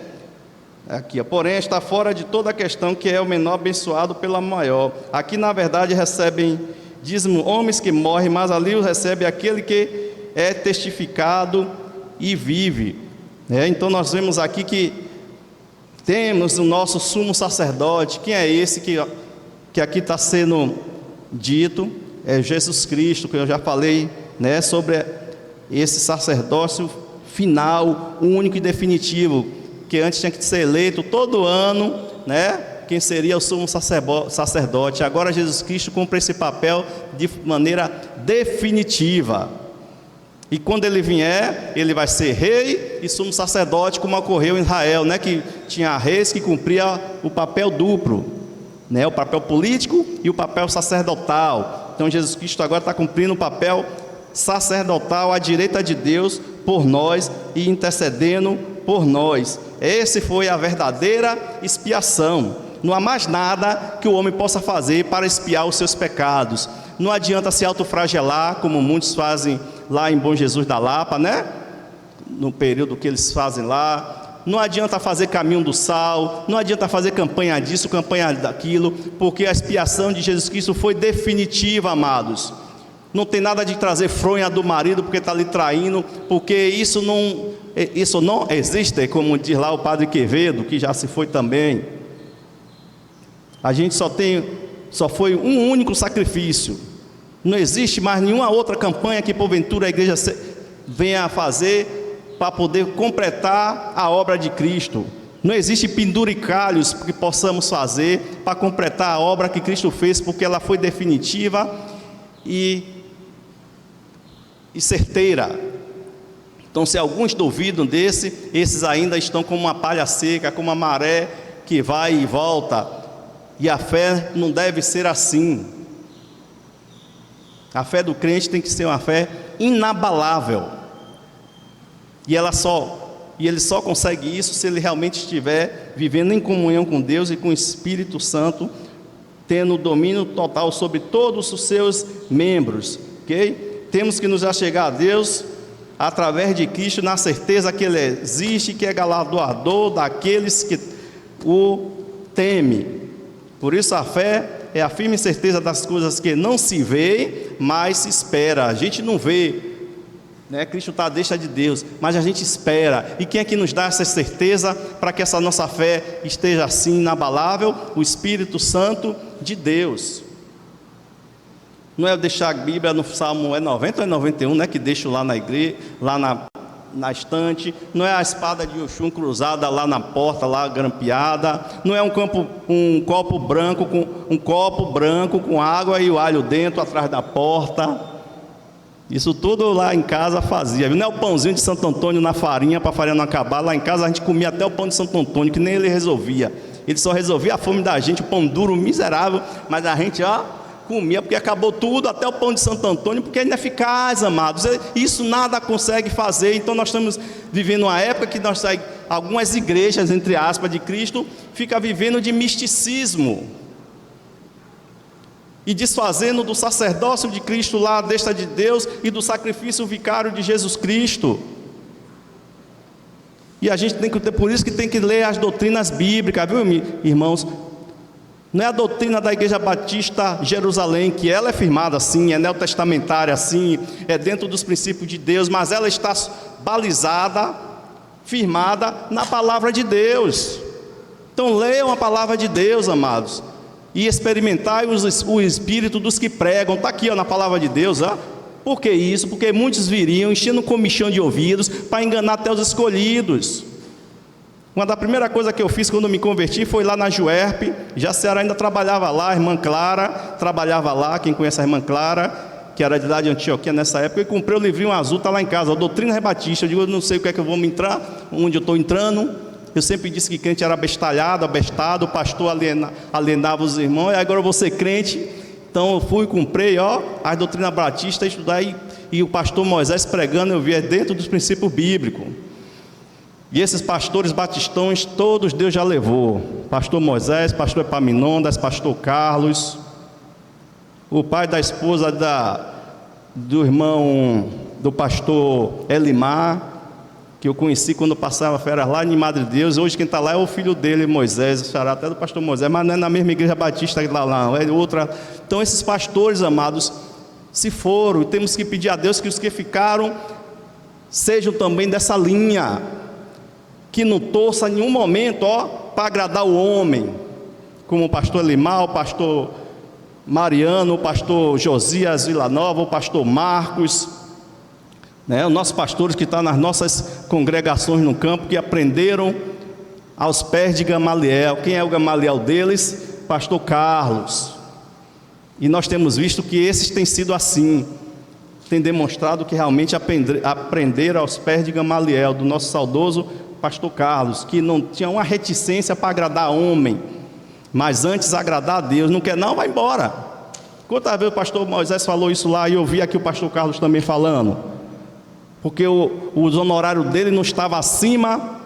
Aqui, porém está fora de toda a questão que é o menor abençoado pela maior. Aqui na verdade recebem dízimo homens que morrem, mas ali o recebe aquele que é testificado e vive. Então nós vemos aqui que temos o nosso sumo sacerdote. Quem é esse que aqui está sendo dito? É Jesus Cristo, que eu já falei, né, sobre esse sacerdócio final, único e definitivo, que antes tinha que ser eleito todo ano, né? Quem seria o sumo sacerdote. Agora Jesus Cristo cumpre esse papel de maneira definitiva. E quando ele vier, ele vai ser rei e sumo sacerdote, como ocorreu em Israel, né? Que tinha reis que cumpriam o papel duplo, né? O papel político e o papel sacerdotal. Então Jesus Cristo agora está cumprindo o papel sacerdotal à direita de Deus por nós e intercedendo por nós. Essa foi a verdadeira expiação. Não há mais nada que o homem possa fazer para expiar os seus pecados. Não adianta se autoflagelar, como muitos fazem lá em Bom Jesus da Lapa, né? No período que eles fazem lá. Não adianta fazer caminho do sal, não adianta fazer campanha disso, campanha daquilo, porque a expiação de Jesus Cristo foi definitiva, amados. Não tem nada de trazer fronha do marido porque está lhe traindo, porque isso não existe, como diz lá o padre Quevedo, que já se foi também. A gente só foi um único sacrifício. Não existe mais nenhuma outra campanha que porventura a igreja venha a fazer para poder completar a obra de Cristo. Não existe penduricalhos que possamos fazer para completar a obra que Cristo fez, porque ela foi definitiva e certeira. Então, se alguns duvidam esses ainda estão como uma palha seca, como uma maré que vai e volta. E a fé não deve ser assim. A fé do crente tem que ser uma fé inabalável. E ele só consegue isso se ele realmente estiver vivendo em comunhão com Deus e com o Espírito Santo, tendo domínio total sobre todos os seus membros, ok? Temos que nos achegar a Deus através de Cristo, na certeza que Ele existe, que é galardoador daqueles que o temem. Por isso a fé é a firme certeza das coisas que não se vê, mas se espera. A gente não vê, né? Cristo está à destra de Deus, mas a gente espera. E quem é que nos dá essa certeza para que essa nossa fé esteja assim inabalável? O Espírito Santo de Deus. Não é deixar a Bíblia no Salmo 90 ou é 91, né? Que deixo lá na igreja, lá na estante. Não é a espada de Oxum cruzada lá na porta, lá grampeada. Não é um copo branco com água e o alho dentro, atrás da porta. Isso tudo lá em casa fazia. Não é o pãozinho de Santo Antônio na farinha, para a farinha não acabar. Lá em casa a gente comia até o pão de Santo Antônio, que nem ele resolvia. Ele só resolvia a fome da gente, o pão duro, miserável. Mas a gente, comia, porque acabou tudo, até o pão de Santo Antônio, porque é ineficaz, amados. Isso nada consegue fazer. Então nós estamos vivendo uma época que algumas igrejas, entre aspas, de Cristo, ficam vivendo de misticismo e desfazendo do sacerdócio de Cristo lá à destra de Deus e do sacrifício vicário de Jesus Cristo. E a gente por isso que tem que ler as doutrinas bíblicas, viu, irmãos? Não é a doutrina da Igreja Batista Jerusalém, que ela é firmada assim, é neotestamentária assim, é dentro dos princípios de Deus, mas ela está balizada, firmada na palavra de Deus. Então leiam a palavra de Deus, amados, e experimentai o espírito dos que pregam. Está aqui na palavra de Deus. Por que isso? Porque muitos viriam enchendo comichão de ouvidos para enganar até os escolhidos. Uma da primeira coisa que eu fiz quando me converti foi lá na Juerp. Jaciara ainda trabalhava lá, a irmã Clara trabalhava lá. Quem conhece a irmã Clara, que era de lá de Antioquia nessa época, eu comprei o livrinho azul, está lá em casa, a Doutrina Rebatista. Eu digo, eu não sei o que é que eu vou me entrar, onde eu estou entrando. Eu sempre disse que crente era abestalhado, abestado, o pastor alienava os irmãos, e agora eu vou ser crente. Então eu fui, comprei, a Doutrina Batista, estudar, e o pastor Moisés pregando, eu vi dentro dos princípios bíblicos. E esses pastores batistões, todos Deus já levou. Pastor Moisés, pastor Epaminondas, pastor Carlos, o pai da esposa do irmão do pastor Elimar, que eu conheci quando passava férias lá em Madre Deus. Hoje quem está lá é o filho dele, Moisés, o xará até do pastor Moisés, mas não é na mesma igreja batista que lá, não, é outra. Então esses pastores, amados, se foram, e temos que pedir a Deus que os que ficaram sejam também dessa linha, que não torça em nenhum momento para agradar o homem, como o pastor Elimar, o pastor Mariano, o pastor Josias Villanova, o pastor Marcos, né? Os nossos pastores que estão nas nossas congregações no campo, que aprenderam aos pés de Gamaliel. Quem é o Gamaliel deles? Pastor Carlos. E nós temos visto que esses têm sido assim, têm demonstrado que realmente aprenderam aos pés de Gamaliel, do nosso saudoso pastor Carlos, que não tinha uma reticência para agradar homem, mas antes agradar a Deus. Não quer não, vai embora. Quantas vezes o pastor Moisés falou isso lá e eu vi aqui o pastor Carlos também falando? Porque os honorários dele não estavam acima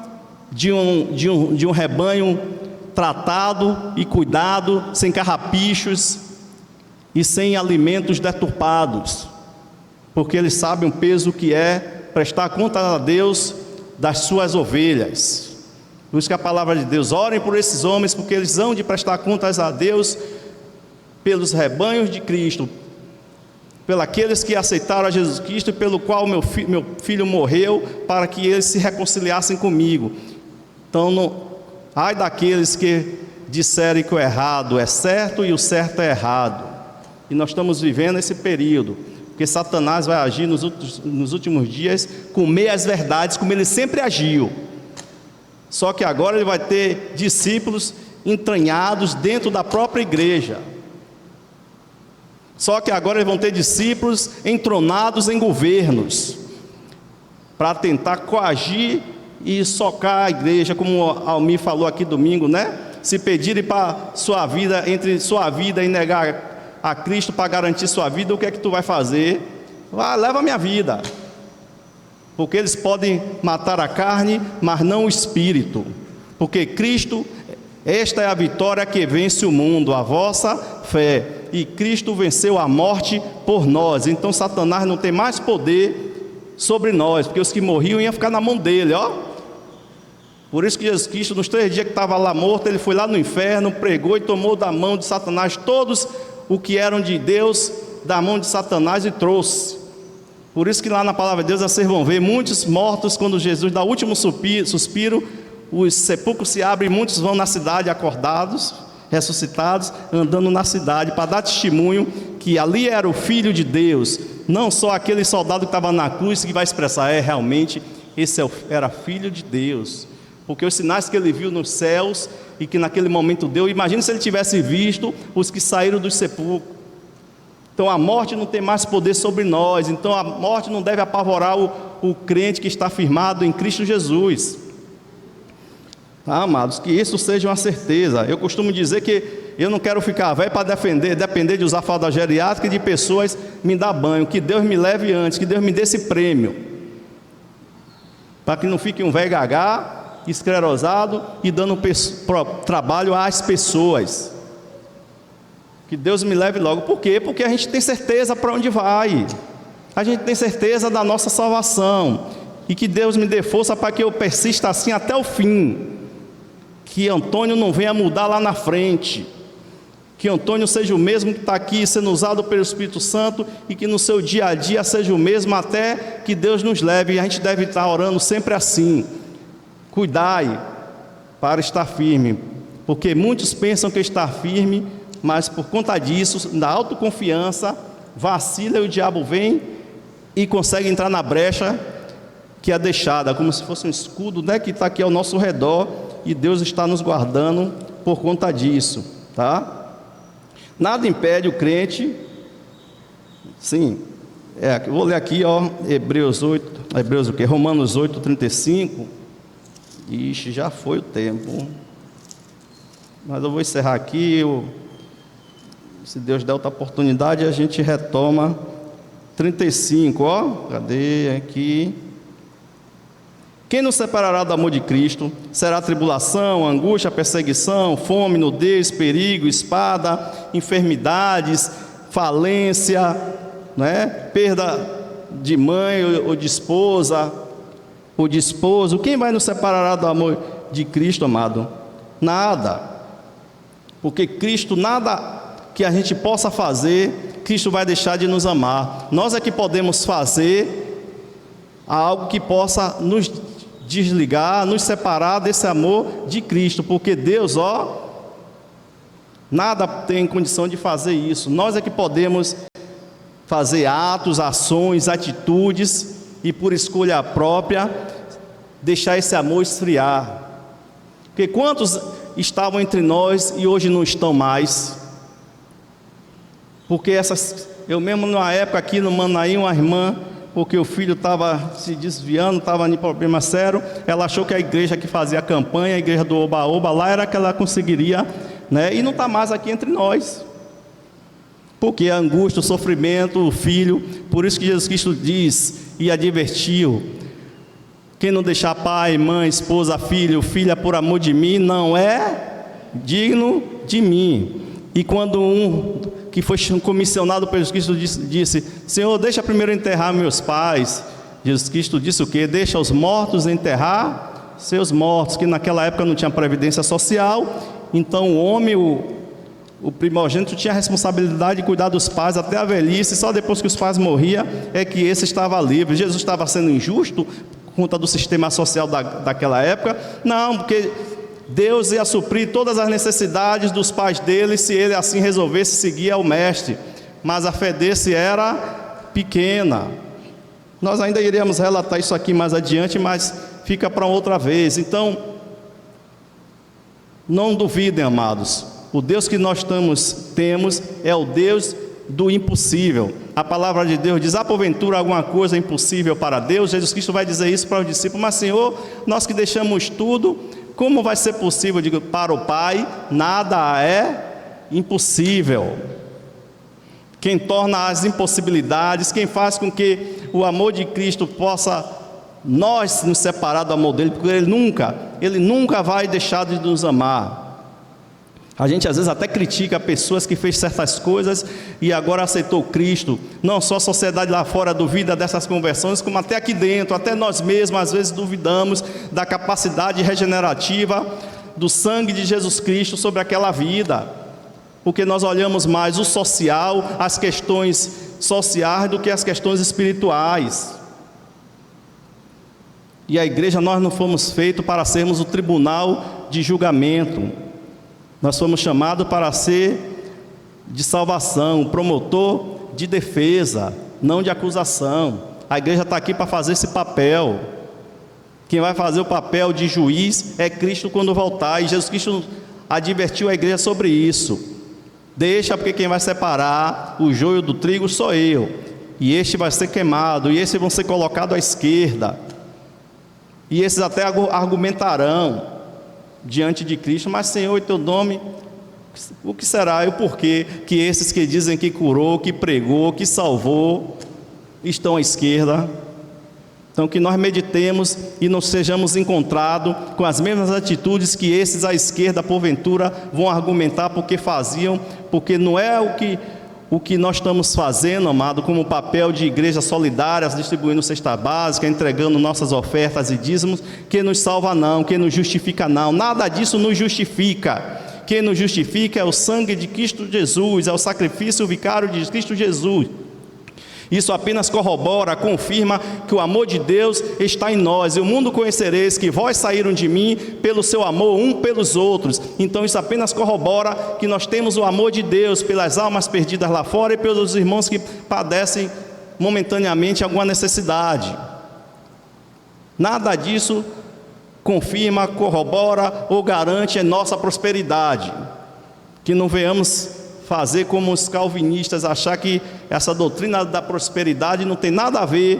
de um rebanho tratado e cuidado, sem carrapichos e sem alimentos deturpados, porque eles sabem o peso que é prestar conta a Deus das suas ovelhas. Por isso que a palavra de Deus: orem por esses homens, porque eles hão de prestar contas a Deus pelos rebanhos de Cristo, pelos aqueles que aceitaram a Jesus Cristo, e pelo qual meu filho morreu, para que eles se reconciliassem comigo. Então, ai daqueles que disserem que o errado é certo e o certo é errado. E nós estamos vivendo esse período, porque Satanás vai agir nos últimos dias com meias verdades, como ele sempre agiu. Só que agora ele vai ter discípulos entranhados dentro da própria igreja. Só que agora eles vão ter discípulos entronados em governos, para tentar coagir e socar a igreja, como Almir falou aqui domingo, né? Se pedirem para sua vida, entre sua vida e negar a Cristo para garantir sua vida, o que é que tu vai fazer? Leva a minha vida. Porque eles podem matar a carne, mas não o espírito. Porque Cristo, esta é a vitória que vence o mundo, a vossa fé. E Cristo venceu a morte por nós. Então Satanás não tem mais poder sobre nós, porque os que morriam iam ficar na mão dele, ó. Por isso que Jesus Cristo, nos 3 dias que estava lá morto, ele foi lá no inferno, pregou e tomou da mão de Satanás todos o que eram de Deus, da mão de Satanás, e trouxe. Por isso que lá na palavra de Deus vocês vão ver muitos mortos, quando Jesus dá o último suspiro, os sepulcros se abrem, muitos vão na cidade acordados, ressuscitados, andando na cidade, para dar testemunho que ali era o Filho de Deus, não só aquele soldado que estava na cruz, que vai expressar, realmente, esse era Filho de Deus. Porque os sinais que ele viu nos céus, e que naquele momento deu, imagine se ele tivesse visto os que saíram dos sepulcros. Então a morte não tem mais poder sobre nós. Então a morte não deve apavorar o crente que está firmado em Cristo Jesus. Tá, amados? Que isso seja uma certeza. Eu costumo dizer que eu não quero ficar velho para depender de usar fralda geriátrica e de pessoas me dar banho. Que Deus me leve antes, que Deus me dê esse prêmio, para que não fique um velho gagá, esclerosado e dando trabalho às pessoas. Que Deus me leve logo. Por quê? Porque a gente tem certeza para onde vai, a gente tem certeza da nossa salvação, e que Deus me dê força para que eu persista assim até o fim, que Antônio não venha mudar lá na frente, que Antônio seja o mesmo que está aqui sendo usado pelo Espírito Santo, e que no seu dia a dia seja o mesmo até que Deus nos leve. E a gente deve estar orando sempre assim: cuidai para estar firme, porque muitos pensam que está firme, mas por conta disso, da autoconfiança, vacila, e o diabo vem e consegue entrar na brecha que é deixada, como se fosse um escudo, né, que está aqui ao nosso redor, e Deus está nos guardando por conta disso, tá? Nada impede o crente, sim, eu vou ler aqui, ó, Romanos 8, 35, ixi, já foi o tempo, mas eu vou encerrar aqui, se Deus der outra oportunidade, a gente retoma 35, ó, cadê aqui? Quem nos separará do amor de Cristo? Será tribulação, angústia, perseguição, fome, nudez, perigo, espada, enfermidades, falência, né? Perda de mãe ou de esposa, ou de esposo. Quem vai nos separar do amor de Cristo, amado? Nada. Porque Cristo, nada que a gente possa fazer, Cristo vai deixar de nos amar. Nós é que podemos fazer algo que possa nos desligar, nos separar desse amor de Cristo, porque Deus, ó, nada tem condição de fazer isso. Nós é que podemos fazer atos, ações, atitudes, e por escolha própria, deixar esse amor esfriar. Porque quantos estavam entre nós e hoje não estão mais? Porque eu mesmo numa época aqui no Manaim, uma irmã, porque o filho estava se desviando, estava em problema sério, ela achou que a igreja que fazia a campanha, a igreja do Oba-Oba, lá era que ela conseguiria, né? E não está mais aqui entre nós. Porque a angústia, o sofrimento, o filho, por isso que Jesus Cristo diz e advertiu: quem não deixar pai, mãe, esposa, filho, filha por amor de mim, não é digno de mim. E quando um que foi comissionado por Jesus Cristo disse: Senhor, deixa primeiro enterrar meus pais, Jesus Cristo disse o quê? Deixa os mortos enterrar seus mortos, que naquela época não tinha previdência social. Então o homem, o primogênito, tinha a responsabilidade de cuidar dos pais até a velhice. Só depois que os pais morriam é que esse estava livre. Jesus estava sendo injusto por conta do sistema social daquela época? Não, porque Deus ia suprir todas as necessidades dos pais dele, se ele assim resolvesse seguir ao mestre. Mas a fé desse era pequena. Nós ainda iremos relatar isso aqui mais adiante, mas fica para outra vez. Então, não duvidem, amados. O Deus que nós temos é o Deus do impossível. A palavra de Deus diz: porventura alguma coisa é impossível para Deus? Jesus Cristo vai dizer isso para os discípulos: mas Senhor, nós que deixamos tudo, como vai ser possível? Eu digo: para o Pai nada é impossível. Quem torna as impossibilidades, quem faz com que o amor de Cristo possa nós nos separar do amor dele, porque ele nunca vai deixar de nos amar. A gente às vezes até critica pessoas que fez certas coisas e agora aceitou Cristo. Não só a sociedade lá fora duvida dessas conversões, como até aqui dentro, até nós mesmos às vezes duvidamos da capacidade regenerativa do sangue de Jesus Cristo sobre aquela vida, porque nós olhamos mais o social, as questões sociais, do que as questões espirituais. E a igreja, nós não fomos feitos para sermos o tribunal de julgamento. Nós fomos chamados para ser de salvação, promotor de defesa, não de acusação. A igreja está aqui para fazer esse papel. Quem vai fazer o papel de juiz é Cristo quando voltar. E Jesus Cristo advertiu a igreja sobre isso. Deixa, porque quem vai separar o joio do trigo sou eu. E este vai ser queimado, e esses vão ser colocados à esquerda. E esses até argumentarão diante de Cristo: mas Senhor, em teu nome, o que será e o porquê que esses que dizem que curou, que pregou, que salvou, estão à esquerda? Então que nós meditemos e não sejamos encontrados com as mesmas atitudes que esses à esquerda porventura vão argumentar porque faziam, porque não é o que nós estamos fazendo, amado, como papel de igrejas solidárias, distribuindo cesta básica, entregando nossas ofertas e dízimos, que nos salva não, que nos justifica não. Nada disso nos justifica. Quem nos justifica é o sangue de Cristo Jesus, é o sacrifício vicário de Cristo Jesus. Isso apenas corrobora, confirma que o amor de Deus está em nós. E o mundo conhecereis que vós saíram de mim pelo seu amor um pelos outros. Então isso apenas corrobora que nós temos o amor de Deus pelas almas perdidas lá fora e pelos irmãos que padecem momentaneamente alguma necessidade. Nada disso confirma, corrobora ou garante a nossa prosperidade. Que não venhamos fazer como os calvinistas, achar que essa doutrina da prosperidade não tem nada a ver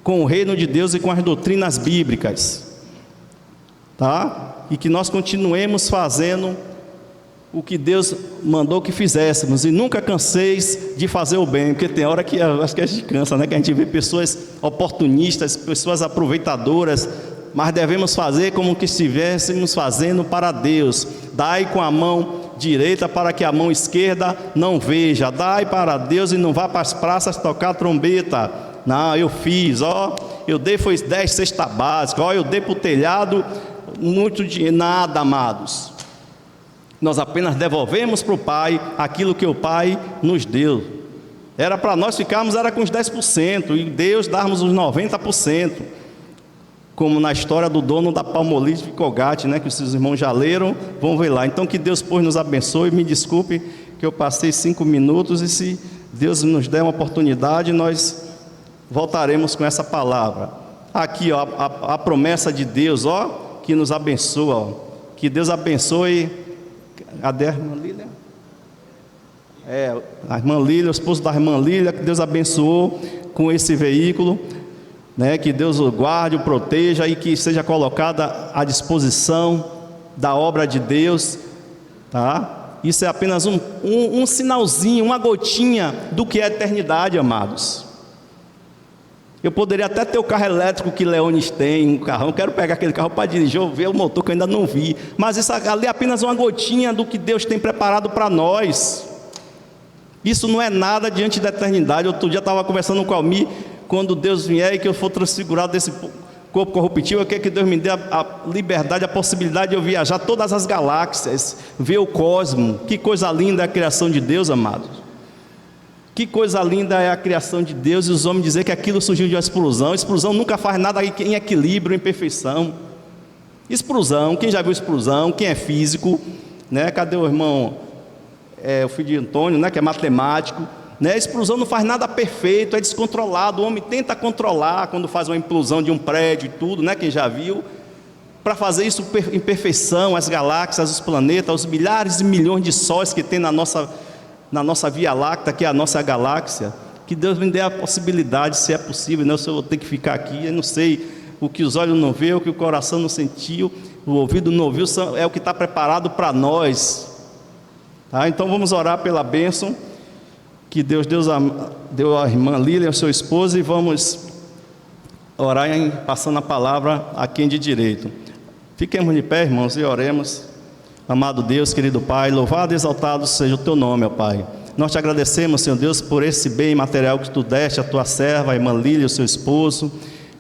com o reino de Deus e com as doutrinas bíblicas, tá? E que nós continuemos fazendo o que Deus mandou que fizéssemos, e nunca canseis de fazer o bem, porque tem hora que acho que a gente cansa, né? Que a gente vê pessoas oportunistas, pessoas aproveitadoras, mas devemos fazer como que estivéssemos fazendo para Deus. Dai com a mão direita para que a mão esquerda não veja. Dai para Deus e não vá para as praças tocar trombeta. Não, eu fiz, eu dei foi 10 cestas básicas, eu dei para o telhado muito dinheiro. Nada, amados. Nós apenas devolvemos para o Pai aquilo que o Pai nos deu. Era para nós ficarmos com os 10% e Deus darmos os 90%. Como na história do dono da Palmolive Colgate, né, que os seus irmãos já leram, vão ver lá. Então que Deus, pois, nos abençoe. Me desculpe que eu passei 5 minutos, e se Deus nos der uma oportunidade, nós voltaremos com essa palavra. Aqui, a promessa de Deus, que nos abençoa, que Deus abençoe. Cadê a irmã Lília? A irmã Lília, o esposo da irmã Lília, que Deus abençoou com esse veículo. Que Deus o guarde, o proteja e que seja colocada à disposição da obra de Deus, tá? Isso é apenas um sinalzinho, uma gotinha do que é a eternidade, amados. Eu poderia até ter o carro elétrico que Leones tem, um carrão, quero pegar aquele carro para dirigir, ou ver o motor que eu ainda não vi, mas isso ali é apenas uma gotinha do que Deus tem preparado para nós. Isso não é nada diante da eternidade. Outro dia eu estava conversando com o Almir, quando Deus vier e que eu for transfigurado desse corpo corruptível, eu quero que Deus me dê a liberdade, a possibilidade de eu viajar todas as galáxias, ver o cosmos. Que coisa linda é a criação de Deus, amados. Que coisa linda é a criação de Deus, e os homens dizer que aquilo surgiu de uma explosão. Explosão nunca faz nada em equilíbrio, em perfeição. Explosão, quem já viu explosão, quem é físico, né? Cadê o irmão, o filho de Antônio, né? Que é matemático, né? Explosão não faz nada perfeito, é descontrolado. O homem tenta controlar quando faz uma implosão de um prédio e tudo, né? Quem já viu, para fazer isso em perfeição, as galáxias, os planetas, os milhares e milhões de sóis que tem na nossa Via Láctea, que é a nossa galáxia. Que Deus me dê a possibilidade, se é possível, né? Se eu vou ter que ficar aqui, eu não sei, o que os olhos não veem, o que o coração não sentiu, o ouvido não ouviu, é o que está preparado para nós, tá? Então vamos orar pela bênção que Deus deu à irmã Lília, ao seu esposo, e vamos orar passando a palavra a quem de direito. Fiquemos de pé, irmãos, e oremos. Amado Deus, querido Pai, louvado e exaltado seja o Teu nome, ó Pai. Nós te agradecemos, Senhor Deus, por esse bem material que Tu deste à Tua serva, a irmã Lília, o seu esposo.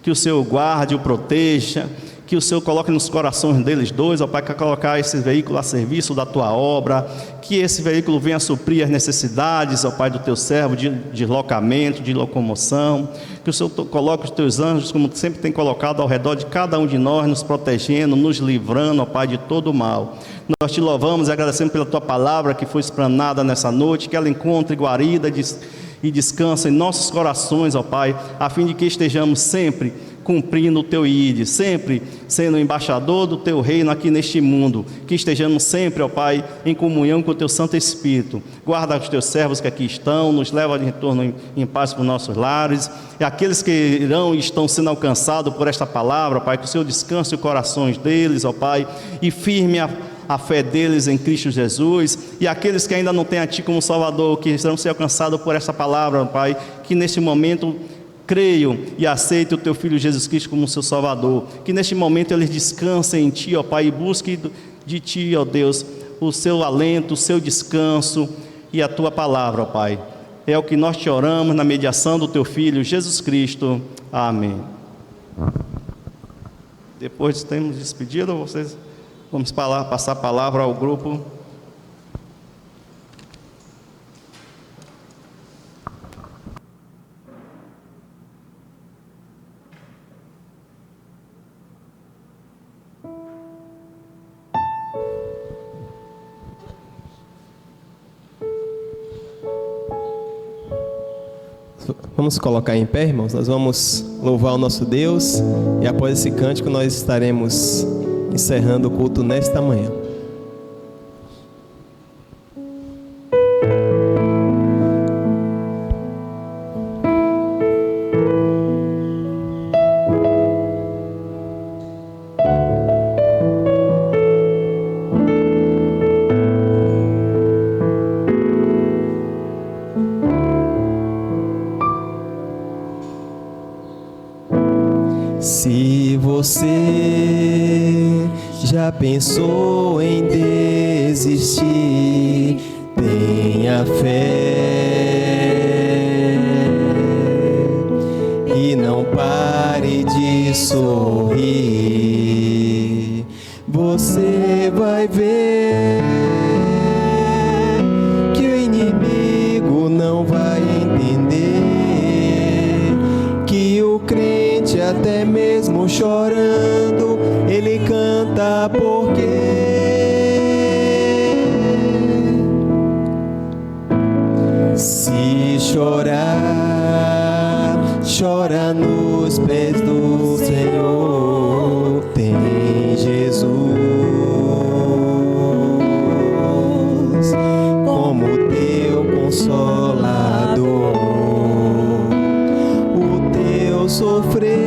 Que o Senhor guarde, o proteja, que o Senhor coloque nos corações deles dois, ó Pai, para colocar esse veículo a serviço da Tua obra, que esse veículo venha suprir as necessidades, ó Pai, do Teu servo, de deslocamento, de locomoção, que o Senhor coloque os Teus anjos, como sempre tem colocado ao redor de cada um de nós, nos protegendo, nos livrando, ó Pai, de todo o mal. Nós te louvamos e agradecemos pela Tua palavra que foi explanada nessa noite, que ela encontre guarida e descansa em nossos corações, ó Pai, a fim de que estejamos sempre cumprindo o Teu ídolo, sempre sendo embaixador do Teu reino aqui neste mundo, que estejamos sempre, ó Pai, em comunhão com o Teu Santo Espírito. Guarda os Teus servos que aqui estão, nos leva de retorno em paz para os nossos lares, e aqueles que irão e estão sendo alcançados por esta palavra, ó Pai, que o Senhor descanse os corações deles, ó Pai, e firme a fé deles em Cristo Jesus, e aqueles que ainda não têm a Ti como Salvador, que serão ser alcançados por esta palavra, Pai, que neste momento creiam e aceitem o Teu Filho Jesus Cristo como seu Salvador, que neste momento eles descansem em Ti, ó Pai, e busquem de Ti, ó Deus, o Seu alento, o Seu descanso e a Tua palavra, ó Pai. É o que nós te oramos na mediação do Teu Filho Jesus Cristo. Amém. Depois de termos despedido, vamos passar a palavra ao grupo. Vamos colocar em pé, irmãos. Nós vamos louvar o nosso Deus, e após esse cântico nós estaremos encerrando o culto nesta manhã. Se você já pensou em desistir, tenha fé e não pare de sorrir. Você vai ver que o inimigo não vai entender, que o crente até mesmo chorando, ele canta porque se chorar, chora nos pés do Senhor, tem Jesus como teu consolador. O teu sofrer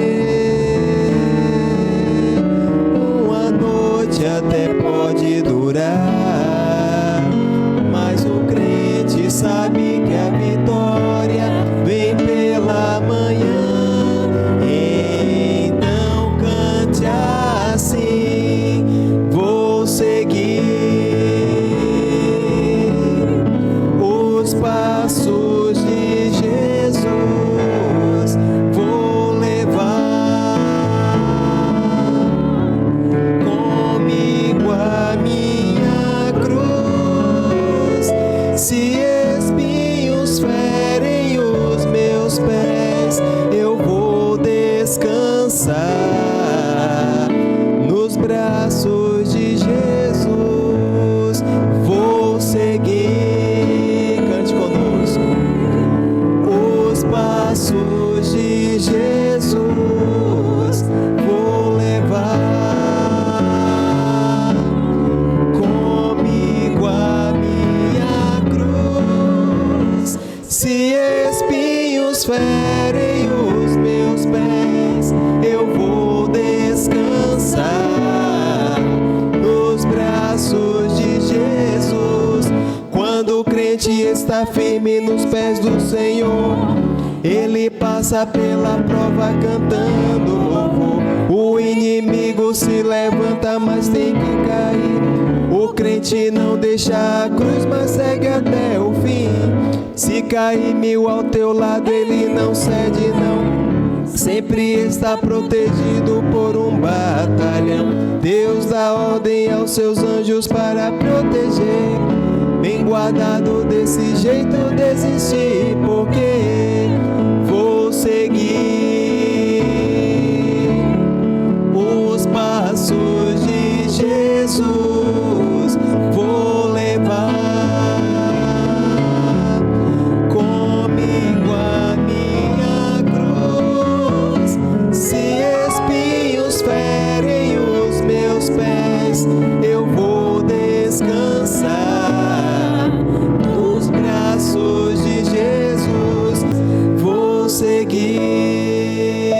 uma noite até pode durar, sabe que a vitória vem pela manhã. Então cante assim: vou seguir os passos de Jesus, vou levar comigo a minha cruz. Se espinhos ferem os meus pés, eu vou descansar nos braços de Jesus. Vou seguir, cante conosco, os passos de Jesus. Vou levar comigo a minha cruz. Se espinhos ferem os meus pés, eu vou descansar nos braços de Jesus. Quando o crente está firme nos pés do Senhor, ele passa pela prova cantando louvor. O inimigo se levanta, mas tem que cair. O crente não deixa a cruz, mas segue até o fim. Se cair 1000 ao teu lado, ele não cede não. Sempre está protegido por um batalhão. Deus dá ordem aos seus anjos para proteger. Bem guardado, desse jeito desistir, porque vou seguir os passos de Jesus. Vou levar comigo a minha cruz. Se espinhos ferem os meus pés, eu vou descansar nos braços de Jesus. Vou seguir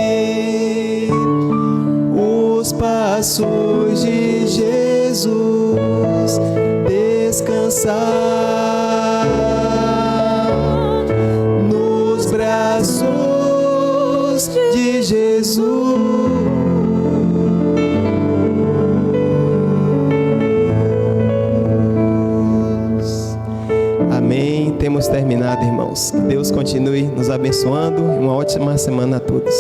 os passos de Jesus, descansar nos braços de Jesus. Amém. Temos terminado, irmãos. Que Deus continue nos abençoando. Uma ótima semana a todos.